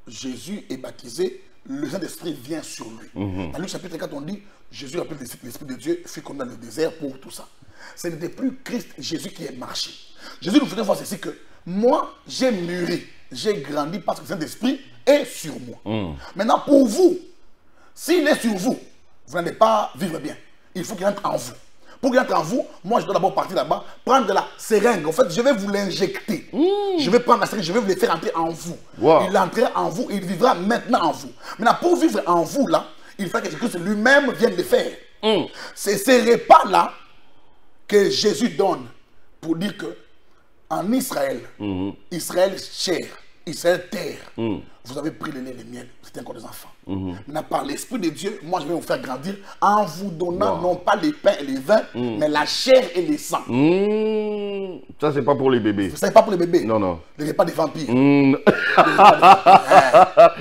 Jésus est baptisé, le Saint-Esprit vient sur lui. Dans Luc chapitre 4, on dit, Jésus appelle l'Esprit de Dieu, fut comme dans le désert pour tout ça. Ce n'était plus Christ, Jésus qui est marché. Jésus nous faisait voir ceci que moi, j'ai mûri, j'ai grandi parce que le Saint-Esprit est sur moi. Maintenant, pour vous, s'il est sur vous, vous n'allez pas vivre bien. Il faut qu'il entre en vous. Pour qu'il entre en vous, moi je dois d'abord partir là-bas, prendre de la seringue. En fait, je vais vous l'injecter. Je vais prendre la seringue, je vais vous le faire entrer en vous. Il entrera en vous, il vivra maintenant en vous. Maintenant, pour vivre en vous, là, il faut que Jésus lui-même vienne le faire. C'est ces repas-là que Jésus donne pour dire que en Israël, Israël chair, Israël terre, vous avez pris le lait et le miel, c'était encore des enfants. Maintenant, par l'Esprit de Dieu, moi je vais vous faire grandir en vous donnant non pas les pains et les vins, mais la chair et les sangs. Ça, c'est pas pour les bébés. Ça, c'est pas pour les bébés. Non, non. Les repas des vampires.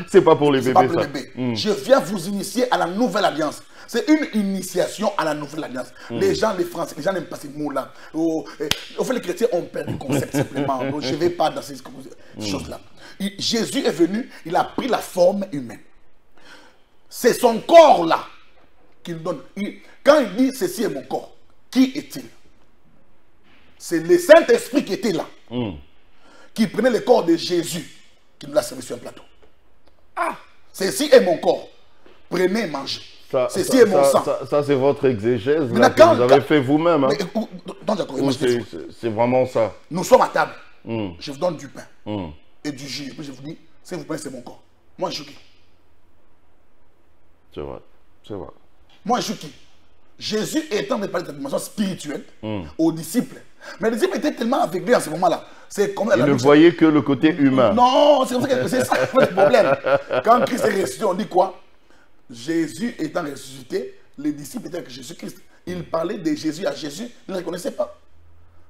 C'est pas pour les C'est bébés, pas pour ça. les bébés. Je viens vous initier à la nouvelle alliance. C'est une initiation à la nouvelle alliance. Les gens, les Français, les gens n'aiment pas ces mots-là. Au fait, les chrétiens ont perdu le concept simplement. Donc, je ne vais pas dans ces choses-là. Jésus est venu, il a pris la forme humaine. C'est son corps-là qu'il donne. Quand il dit ceci est mon corps, qui est-il? C'est le Saint-Esprit qui était là, qui prenait le corps de Jésus, qui nous l'a servi sur un plateau. Ah, ceci est mon corps. Prenez et mangez. Ceci est mon sang. Ça c'est votre exégèse là, quand, que vous avez fait vous-même. Hein. C'est vraiment ça. Nous sommes à table. Je vous donne du pain et du jus. Et puis je vous dis, si vous prenez, c'est mon corps. Moi, je suis qui? C'est vrai. C'est vrai. Moi, je suis qui? Jésus étant de parler de la dimension spirituelle aux disciples. Mais les disciples étaient tellement aveuglés en ce moment-là. Ils ne voyaient que le côté humain. Non, c'est ça le problème. Quand Christ est ressuscité, on dit quoi? Jésus étant ressuscité, les disciples étaient avec Jésus-Christ. Ils parlaient de Jésus à Jésus, ils ne le reconnaissaient pas.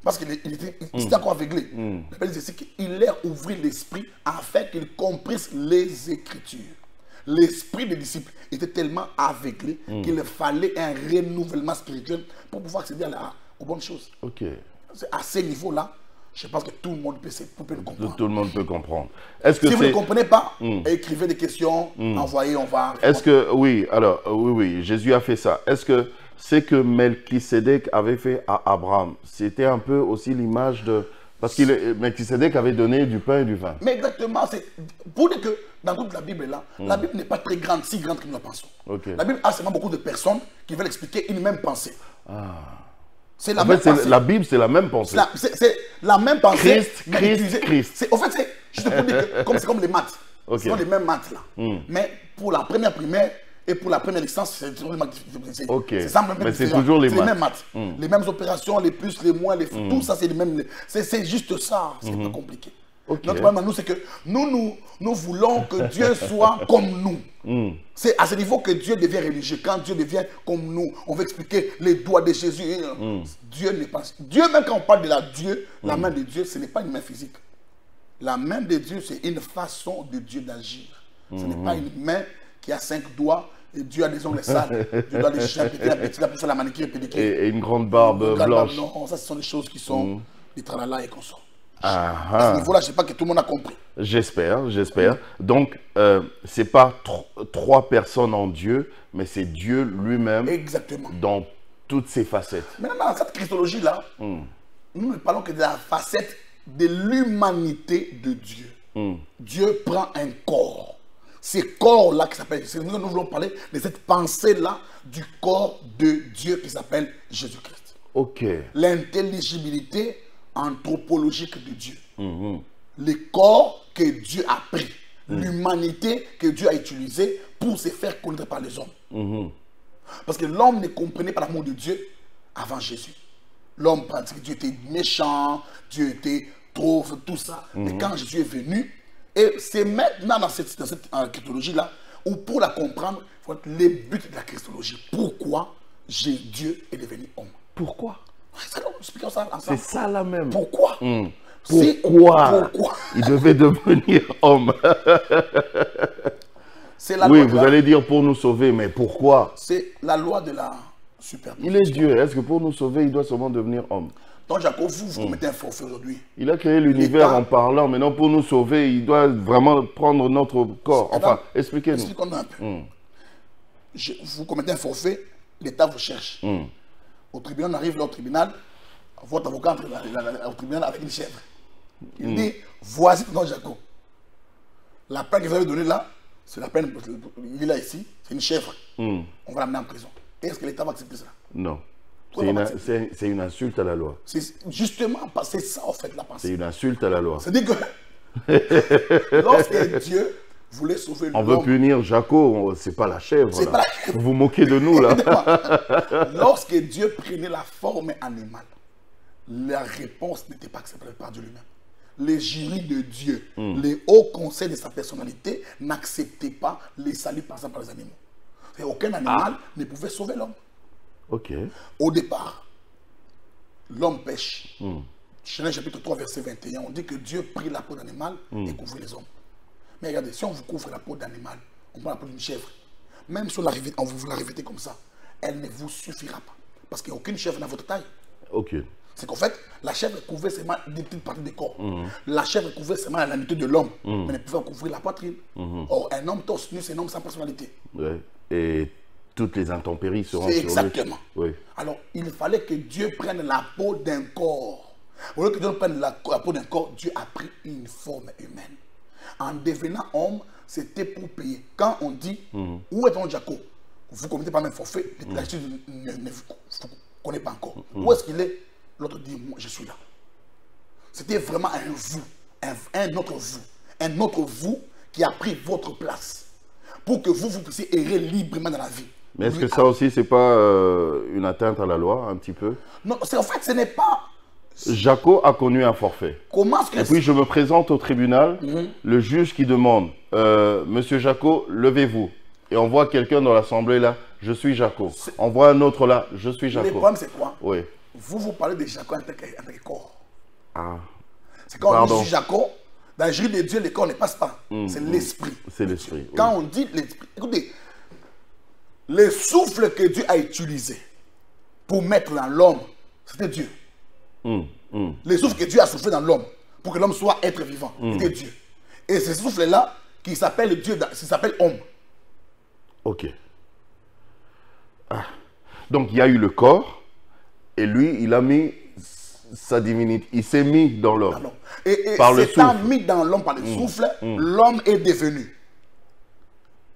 Parce qu'il était encore aveuglé. La Bible dit qu'il leur ouvrit l'esprit afin qu'ils comprissent les Écritures. L'esprit des disciples était tellement aveuglé qu'il fallait un renouvellement spirituel pour pouvoir accéder aux bonnes choses. Ok. À ce niveau-là, je pense que tout le monde peut le comprendre. Tout le monde peut comprendre. Si vous ne comprenez pas, écrivez des questions, envoyez, on va... Est-ce que, oui, alors, oui, Jésus a fait ça. Est-ce que c'est que Melchisédek avait fait à Abraham, c'était un peu aussi l'image de... Parce que Melchisédek avait donné du pain et du vin. Mais exactement, c'est pour dire que dans toute la Bible là, la Bible n'est pas très grande, si grande que nous la pensons. Okay. La Bible a seulement beaucoup de personnes qui veulent expliquer une même pensée. C'est la en même fait, pensée. La Bible, c'est la même pensée. C'est la même pensée. Christ. En fait, c'est juste pour dire que c'est comme les maths. Okay. Ce sont les mêmes maths là. Mais pour la première primaire et pour la première licence, c'est toujours les maths. Mais c'est toujours les mêmes maths. Les mêmes opérations, les plus, les moins, tout ça, c'est les mêmes. C'est juste ça. C'est pas compliqué. Notre problème à nous, c'est que nous voulons que Dieu soit comme nous. C'est à ce niveau que Dieu devient religieux. Quand Dieu devient comme nous, on veut expliquer les doigts de Jésus. Dieu n'est pas... Dieu, même quand on parle de la main de Dieu, ce n'est pas une main physique. La main de Dieu, c'est une façon de Dieu d'agir. Ce n'est pas une main qui a 5 doigts et Dieu a des ongles sales. Dieu doit les chier un petit là pour faire la manicure et pédicure. Et une grande barbe blanche. Non, ça, ce sont des choses qui sont des tralala et consorts. À ce niveau-là, je ne sais pas que tout le monde a compris. J'espère. Donc, ce n'est pas 3 personnes en Dieu, mais c'est Dieu lui-même. Exactement. Dans toutes ses facettes. Maintenant, dans cette christologie-là, nous ne parlons que de la facette de l'humanité de Dieu. Dieu prend un corps. Ces corps-là qui s'appellent, nous voulons parler de cette pensée-là du corps de Dieu qui s'appelle Jésus-Christ. Ok. L'intelligibilité anthropologique de Dieu. Le corps que Dieu a pris. L'humanité que Dieu a utilisée pour se faire connaître par les hommes. Parce que l'homme ne comprenait pas l'amour de Dieu avant Jésus. L'homme pensait que Dieu était méchant, Dieu était trop, tout ça. Mais quand Jésus est venu, et c'est maintenant dans cette christologie-là, où pour la comprendre, il faut être le but de la christologie. Pourquoi Dieu est devenu homme? Pourquoi? Expliquons ça ensemble. C'est ça la même. Pourquoi? Pourquoi il devait devenir homme? Oui, vous allez dire pour nous sauver, mais pourquoi? C'est la loi de la superposition. Il est Dieu. Est-ce que pour nous sauver, il doit seulement devenir homme? Donc Jacob, vous commettez un forfait aujourd'hui. Il a créé l'univers en parlant. Maintenant, pour nous sauver, il doit vraiment prendre notre corps. Enfin, expliquez-nous. Expliquons-nous un peu. Vous commettez un forfait, l'État vous cherche. Au tribunal, on arrive là au tribunal, votre avocat entre au tribunal avec une chèvre. Il dit, voici ton Jacob. La peine que vous avez donnée là, c'est la peine, il est là ici, c'est une chèvre. On va l'amener en prison. Est-ce que l'État va accepter ça? Non. C'est une insulte à la loi. Justement, c'est ça en fait la pensée. C'est une insulte à la loi. C'est-à-dire que lorsque Dieu voulait sauver l'homme... On veut punir Jaco, c'est pas la chèvre. C'est pas la chèvre. Vous vous moquez de nous là. Lorsque Dieu prenait la forme animale, la réponse n'était pas acceptée par Dieu lui-même. Les jurys de Dieu, les hauts conseils de sa personnalité n'acceptaient pas les saluts par exemple par les animaux. Et aucun animal ne pouvait sauver l'homme. Ok. Au départ, l'homme pêche. Genèse chapitre 3, verset 21, on dit que Dieu prit la peau d'animal et couvrit les hommes. Mais regardez, si on vous couvre la peau d'animal, on prend la peau d'une chèvre, même si on vous la revêtez comme ça, elle ne vous suffira pas. Parce qu'il n'y a aucune chèvre dans votre taille. Ok. C'est qu'en fait, la chèvre couvrait seulement des petites parties du corps. La chèvre couvrait seulement la nudité de l'homme, mais ne pouvait couvrir la poitrine. Or, un homme torse nu, c'est un homme sans personnalité. Ouais. Et toutes les intempéries seront sur exactement. lui. Oui. Alors, il fallait que Dieu prenne la peau d'un corps. Au lieu que Dieu prenne la peau d'un corps, Dieu a pris une forme humaine. En devenant homme, c'était pour payer. Quand on dit, où est ton Jacob? Vous ne commettez pas même forfait, la justice ne vous connaît pas encore. Où est-ce qu'il est? L'autre dit, moi, je suis là. C'était vraiment un vous, un autre vous qui a pris votre place pour que vous puissiez errer librement dans la vie. Mais est-ce que ça aussi, c'est pas une atteinte à la loi, un petit peu? Non, en fait, ce n'est pas... Jaco a connu un forfait. Comment est-ce que... Et puis je me présente au tribunal, le juge qui demande, Monsieur Jaco, levez-vous. Et on voit quelqu'un dans l'assemblée là, je suis Jaco. On voit un autre là, je suis Jaco. Le problème c'est quoi? Oui. Vous parlez de Jaco en tant que corps. Ah. C'est quand on dit je suis Jaco, dans le jury de Dieu, le corps ne passe pas. C'est l'esprit. C'est l'esprit. Quand on dit l'esprit, écoutez, le souffle que Dieu a utilisé pour mettre dans l'homme, c'était Dieu. Le souffle que Dieu a soufflé dans l'homme pour que l'homme soit être vivant, c'était Dieu. Et ce souffle-là, qui s'appelle Dieu, qui s'appelle homme. Ok. Ah. Donc il y a eu le corps, et lui, il a mis sa divinité, il s'est mis dans l'homme. Et par le souffle. Mis dans l'homme par le souffle, l'homme est devenu.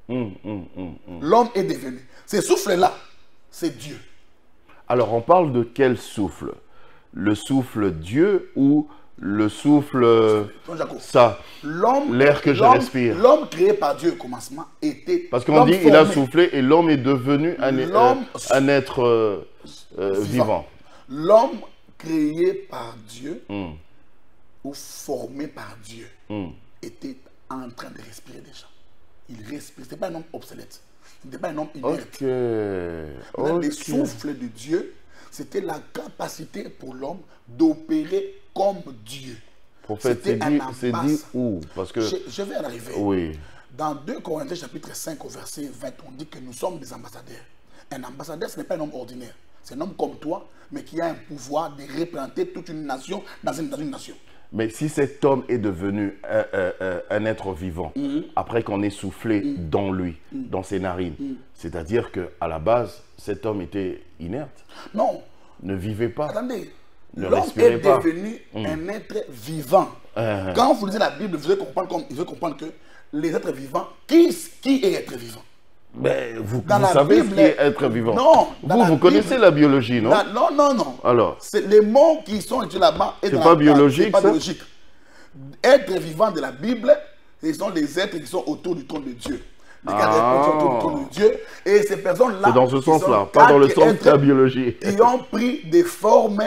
L'homme est devenu. Ce souffle-là, c'est Dieu. Alors on parle de quel souffle? Le souffle Dieu ou le souffle ça, l'air que je respire? L'homme créé par Dieu au commencement était... Parce qu'on dit il a soufflé et l'homme est devenu un être vivant. L'homme créé par Dieu ou formé par Dieu était en train de respirer déjà. Il respirait. Ce n'était pas un homme obsolète. Ce n'était pas un homme inerte. Le souffle de Dieu, c'était la capacité pour l'homme d'opérer comme Dieu. Prophète, c'est dit où? Parce que je vais en arriver. Oui. Dans 2 Corinthiens chapitre 5 au verset 20, on dit que nous sommes des ambassadeurs. Un ambassadeur, ce n'est pas un homme ordinaire. C'est un homme comme toi, mais qui a un pouvoir de représenter toute une nation dans une nation. Mais si cet homme est devenu un être vivant, après qu'on ait soufflé dans lui, dans ses narines, c'est-à-dire qu'à la base, cet homme était inerte? Non. Ne vivait pas. Attendez. Ne l'homme respirait pas. Est devenu un être vivant. Quand vous lisez la Bible, vous devez comprendre que les êtres vivants, qui est être vivant? Mais vous savez ce qui est être vivant. Non. Vous connaissez la biologie, non? Non. Alors, les mots qui sont utilisés là-bas. C'est pas biologique, c'est pas biologique. Être vivant de la Bible, ce sont les êtres qui sont autour du trône de Dieu. Les cadres autour du trône de Dieu. Et ces personnes-là. C'est dans ce sens-là, pas dans le sens de la biologie. Qui ont pris des formes.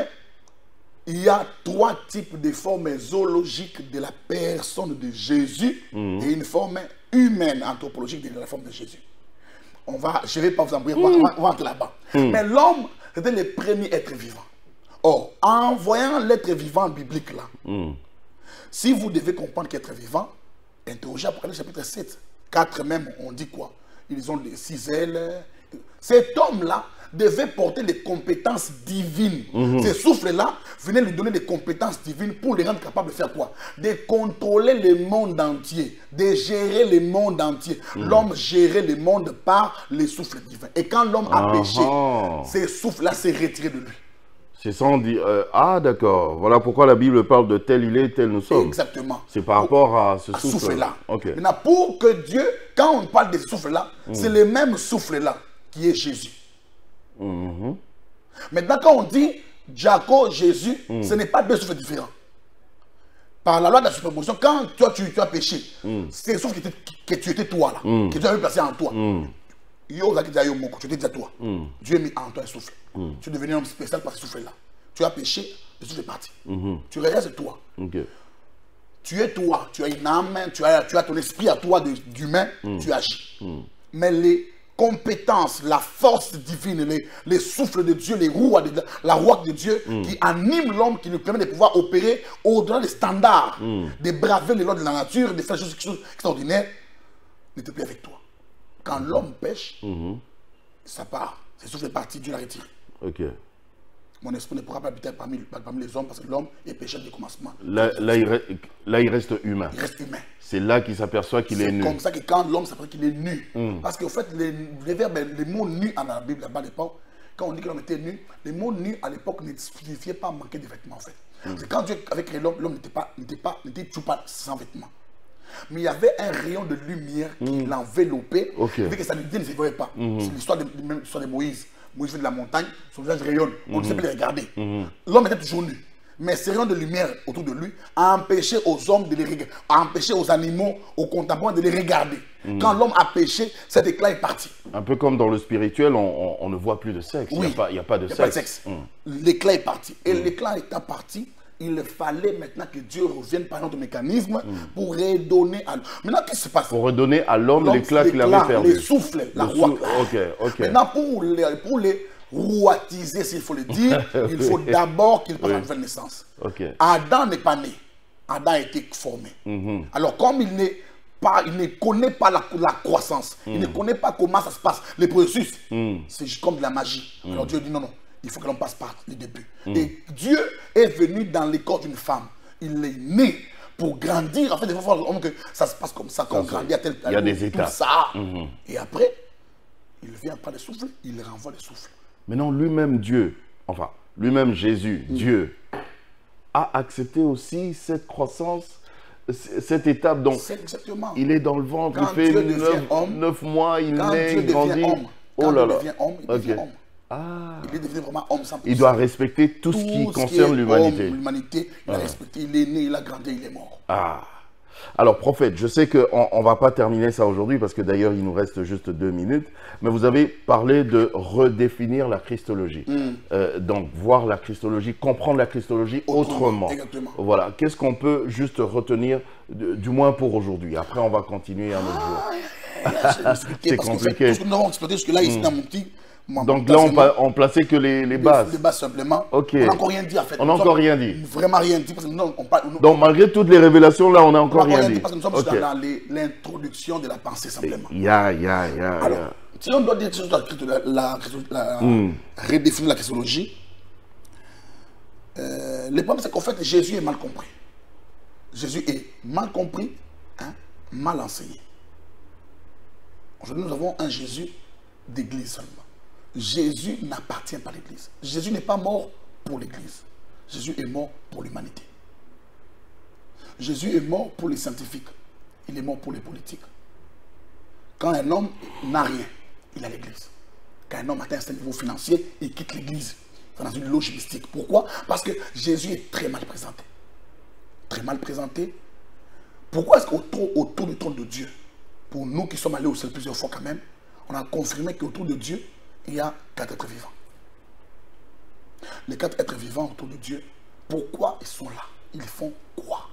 Il y a 3 types de formes zoologiques de la personne de Jésus et une forme humaine, anthropologique de la forme de Jésus. Je ne vais pas vous embrouiller, on va entrer là-bas. Mais l'homme, c'était le premier être vivant. Or, en voyant l'être vivant biblique là, si vous devez comprendre qu'être vivant, interrogez Apocalypse chapitre 7. 4 même, on dit quoi? Ils ont les 6 ailes. Cet homme-là devait porter des compétences divines. Ce souffle-là venait lui donner des compétences divines pour les rendre capables de faire quoi? De contrôler le monde entier, de gérer le monde entier. L'homme gérait le monde par les souffles divins. Et quand l'homme a péché, ce souffle-là s'est retiré de lui. C'est ça, on dit, ah d'accord, voilà pourquoi la Bible parle de tel il est, tel nous sommes. Exactement. C'est par rapport à ce souffle-là. Okay. Maintenant, pour que Dieu, quand on parle de ce souffle-là, c'est le même souffle-là qui est Jésus. Maintenant, quand on dit Jaco, Jésus, ce n'est pas 2 souffles différents. Par la loi de la superposition, quand toi tu as péché, c'est le souffle que tu étais toi là, que Dieu avait placé en toi. Tu étais déjà toi. Dieu a mis en toi un souffle. Tu es devenu un homme spécial par ce souffle-là. Tu as péché, le souffle est parti. Tu restes toi. Tu es toi, tu as une âme, tu as ton esprit à toi d'humain, tu agis. Mais compétences, la force divine, les souffles de Dieu, la roue de Dieu qui anime l'homme, qui nous permet de pouvoir opérer au-delà des standards, de braver les lois de la nature, de faire des choses extraordinaires, n'était plus avec toi. Quand l'homme pêche, ça part. Ce souffle est parti, Dieu l'a retiré. Ok. Mon esprit ne pourra pas habiter parmi les hommes parce que l'homme est pécheur du commencement. Là, il reste humain. Il reste humain. C'est là qu'il s'aperçoit qu'il est nu. C'est comme ça que quand l'homme s'aperçoit qu'il est nu. Parce qu'en fait, les mots nus dans la Bible, là-bas à l'époque, quand on dit que l'homme était nu, les mots nus à l'époque ne signifiaient pas manquer de vêtements en fait. Parce que quand Dieu avait créé l'homme, l'homme n'était toujours pas sans vêtements. Mais il y avait un rayon de lumière qui l'enveloppait, qui fait que sa nudité ne se voyait pas. C'est l'histoire de Moïse. Moïse vient de la montagne, son visage rayonne, on ne sait plus le regarder. L'homme était toujours nu. Mais ce rayon de lumière autour de lui a empêché aux hommes de les regarder, a empêché aux animaux, aux contemporains de les regarder. Quand l'homme a péché, cet éclat est parti. Un peu comme dans le spirituel, on ne voit plus de sexe. Oui. Il n'y a pas de sexe. L'éclat est parti. Et l'éclat étant parti, il fallait maintenant que Dieu revienne par notre mécanisme pour redonner à l'homme. Maintenant, qu'est-ce qui se passe? Pour redonner à l'homme l'éclat qu'il avait perdu. Les souffles, la roue. Maintenant, pour les rouatiser, s'il faut le dire, il faut d'abord qu'il passe une nouvelle naissance. Adam n'est pas né. Adam a été formé. Alors, comme il ne connaît pas la croissance, il ne connaît pas comment ça se passe, les processus, c'est juste comme de la magie. Alors Dieu dit non, non. Il faut que l'on passe par le début. Et Dieu est venu dans le corps d'une femme. Il est né pour grandir. En fait, il faut que ça se passe comme ça, qu'on grandit à tel. Il y a des étapes. Ça. Et après, il vient par le souffle, il renvoie le souffle. Maintenant, lui-même Dieu, enfin, lui-même Jésus, Dieu, a accepté aussi cette croissance, cette étape. Donc, il est dans le ventre, quand il fait Dieu 9 mois, il naît, il grandit. Oh là là. Il devient homme. Ah. Il est devenu vraiment homme 100%. Il doit respecter tout ce qui concerne l'humanité. L'humanité, il a respecté, il est né, il a grandi, il est mort. Ah. Alors, prophète, je sais qu'on ne va pas terminer ça aujourd'hui parce que d'ailleurs, il nous reste juste 2 minutes. Mais vous avez parlé de redéfinir la Christologie. Donc, voir la Christologie, comprendre la Christologie autrement. Exactement. Voilà. Qu'est-ce qu'on peut juste retenir, du moins pour aujourd'hui? Après, on va continuer un autre jour. C'est compliqué. Parce que nous avons expliqué jusque-là, ici, dans mon petit... Donc là, on plaçait que les bases. Les bases simplement. Ok. On n'a encore rien dit en fait. On n'a encore rien dit. Vraiment rien dit. Parce que donc malgré toutes les révélations, là, on n'a encore rien dit. Parce que nous sommes dans l'introduction de la pensée simplement. Alors, si on doit dire quelque chose redéfinir la christologie, le problème c'est qu'en fait Jésus est mal compris. Jésus est mal compris, mal enseigné. Aujourd'hui nous avons un Jésus d'église seulement. Jésus n'appartient pas à l'église. Jésus n'est pas mort pour l'église. Jésus est mort pour l'humanité. Jésus est mort pour les scientifiques. Il est mort pour les politiques. Quand un homme n'a rien, il a l'église. Quand un homme atteint un certain niveau financier, il quitte l'église. Dans une loge mystique. Pourquoi? Parce que Jésus est très mal présenté. Très mal présenté. Pourquoi est-ce qu'autour du trône de Dieu, pour nous qui sommes allés au ciel plusieurs fois quand même, on a confirmé qu'autour de Dieu, il y a 4 êtres vivants. Les 4 êtres vivants autour de Dieu, pourquoi ils sont là? Ils font quoi?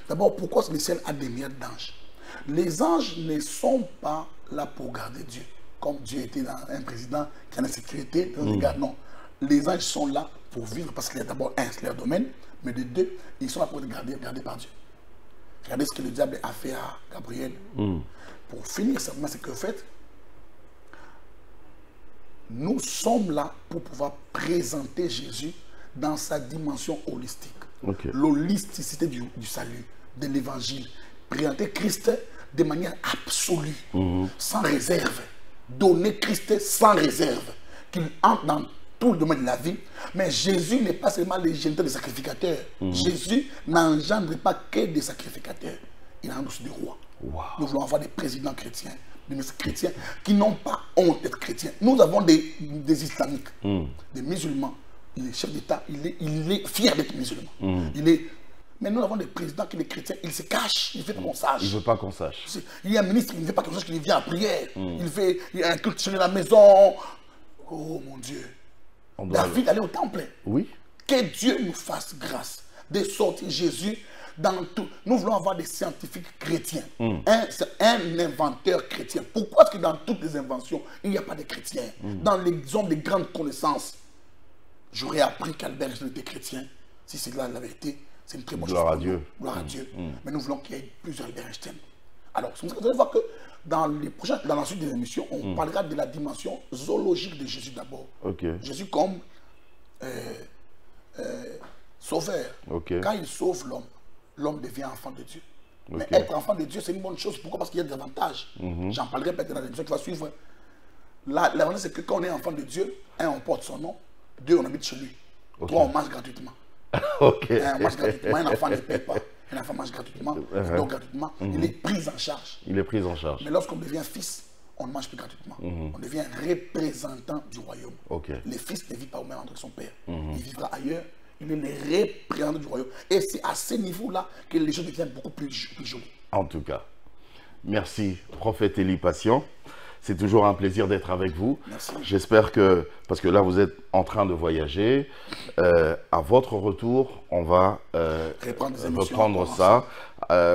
D'abord, pourquoi le ciel a des milliards d'anges? Les anges ne sont pas là pour garder Dieu. Comme Dieu était un président qui a la sécurité, dans les gardes, non. Les anges sont là pour vivre parce qu'il y a d'abord c'est leur domaine, mais de deux, ils sont là pour être gardés par Dieu. Regardez ce que le diable a fait à Gabriel. Pour finir simplement, c'est que en fait, nous sommes là pour pouvoir présenter Jésus dans sa dimension holistique. L'holisticité du salut, de l'évangile. Présenter Christ de manière absolue, sans réserve. Donner Christ sans réserve. Qu'il entre dans tout le domaine de la vie. Mais Jésus n'est pas seulement le géniteur des sacrificateurs. Jésus n'engendre pas que des sacrificateurs. Il engendre aussi des rois. Nous voulons avoir des présidents chrétiens, des ministres chrétiens qui n'ont pas honte d'être chrétiens. Nous avons des islamiques, des musulmans. Il est chef d'État, il est fier d'être musulman. Mais nous avons des présidents qui sont chrétiens, ils se cachent, ils ne veulent pas qu'on sache. Il ne veut pas qu'on sache. Il y a un ministre qui ne veut pas qu'on sache qu'il vient à prière. Il y a un culte chez la maison. Oh mon Dieu. David allait au temple. Oui. Que Dieu nous fasse grâce de sortir Jésus Dans tout, nous voulons avoir des scientifiques chrétiens. Un inventeur chrétien. Pourquoi est-ce que dans toutes les inventions, il n'y a pas de chrétiens? Dans les hommes de grandes connaissances, j'aurais appris qu'Albert Einstein était chrétien. Si c'est là la vérité, c'est une très bonne chose. Gloire à Dieu. Gloire à Dieu. Mais nous voulons qu'il y ait plusieurs Albert Einstein. Alors, vous allez voir que dans la suite des émissions, on parlera de la dimension zoologique de Jésus d'abord. Jésus comme sauveur. Quand il sauve l'homme, l'homme devient enfant de Dieu. Mais être enfant de Dieu, c'est une bonne chose. Pourquoi? Parce qu'il y a des avantages. J'en parlerai peut-être dans l'émission qui va suivre. L'avantage, c'est que quand on est enfant de Dieu, un, on porte son nom, deux, on habite chez lui. Trois, on mange gratuitement. On mange gratuitement. Un enfant ne paie pas. Un enfant mange gratuitement, donc gratuitement, il est pris en charge. Il est pris en charge. Mais lorsqu'on devient fils, on ne mange plus gratuitement. On devient représentant du royaume. Le fils ne vit pas au même endroit que son père. Il vivra ailleurs. Il est le représentant du royaume. Et c'est à ce niveau-là que les choses deviennent beaucoup plus jolies. En tout cas, merci, prophète Élie Patient. C'est toujours un plaisir d'être avec vous. J'espère que, parce que là vous êtes en train de voyager, à votre retour, on va reprendre ça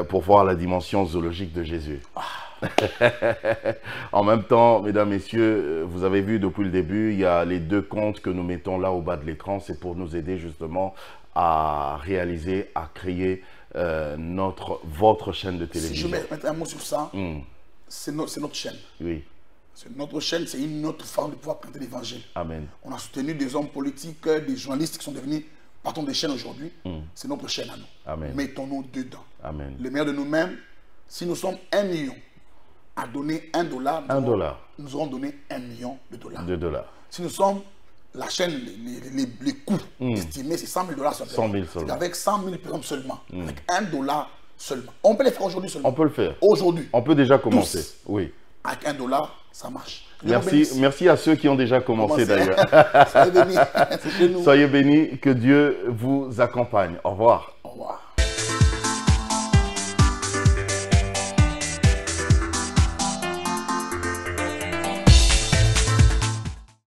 pour voir la dimension zoologique de Jésus. En même temps, mesdames, messieurs, vous avez vu depuis le début, il y a les deux comptes que nous mettons là au bas de l'écran. C'est pour nous aider justement à réaliser, à créer votre chaîne de télévision. Si je mets un mot sur ça, c'est notre chaîne. Oui. Notre chaîne, c'est une autre forme de pouvoir présenter l'évangile. Amen. On a soutenu des hommes politiques, des journalistes qui sont devenus patrons des chaînes aujourd'hui. C'est notre chaîne à nous. Amen. Mettons-nous dedans. Amen. Le meilleur de nous-mêmes, si nous sommes 1 million à donner $1, nous aurons donné $1 million. Si nous sommes la chaîne, les coûts estimés, c'est $100 000 seulement. C'est avec 100 000 personnes seulement. Avec $1 seulement. On peut le faire aujourd'hui seulement. On peut le faire. Aujourd'hui. On peut déjà commencer. Tous. Oui. Avec $1, ça marche. Merci à ceux qui ont déjà commencé d'ailleurs. Soyez bénis. Soyez bénis, que Dieu vous accompagne. Au revoir.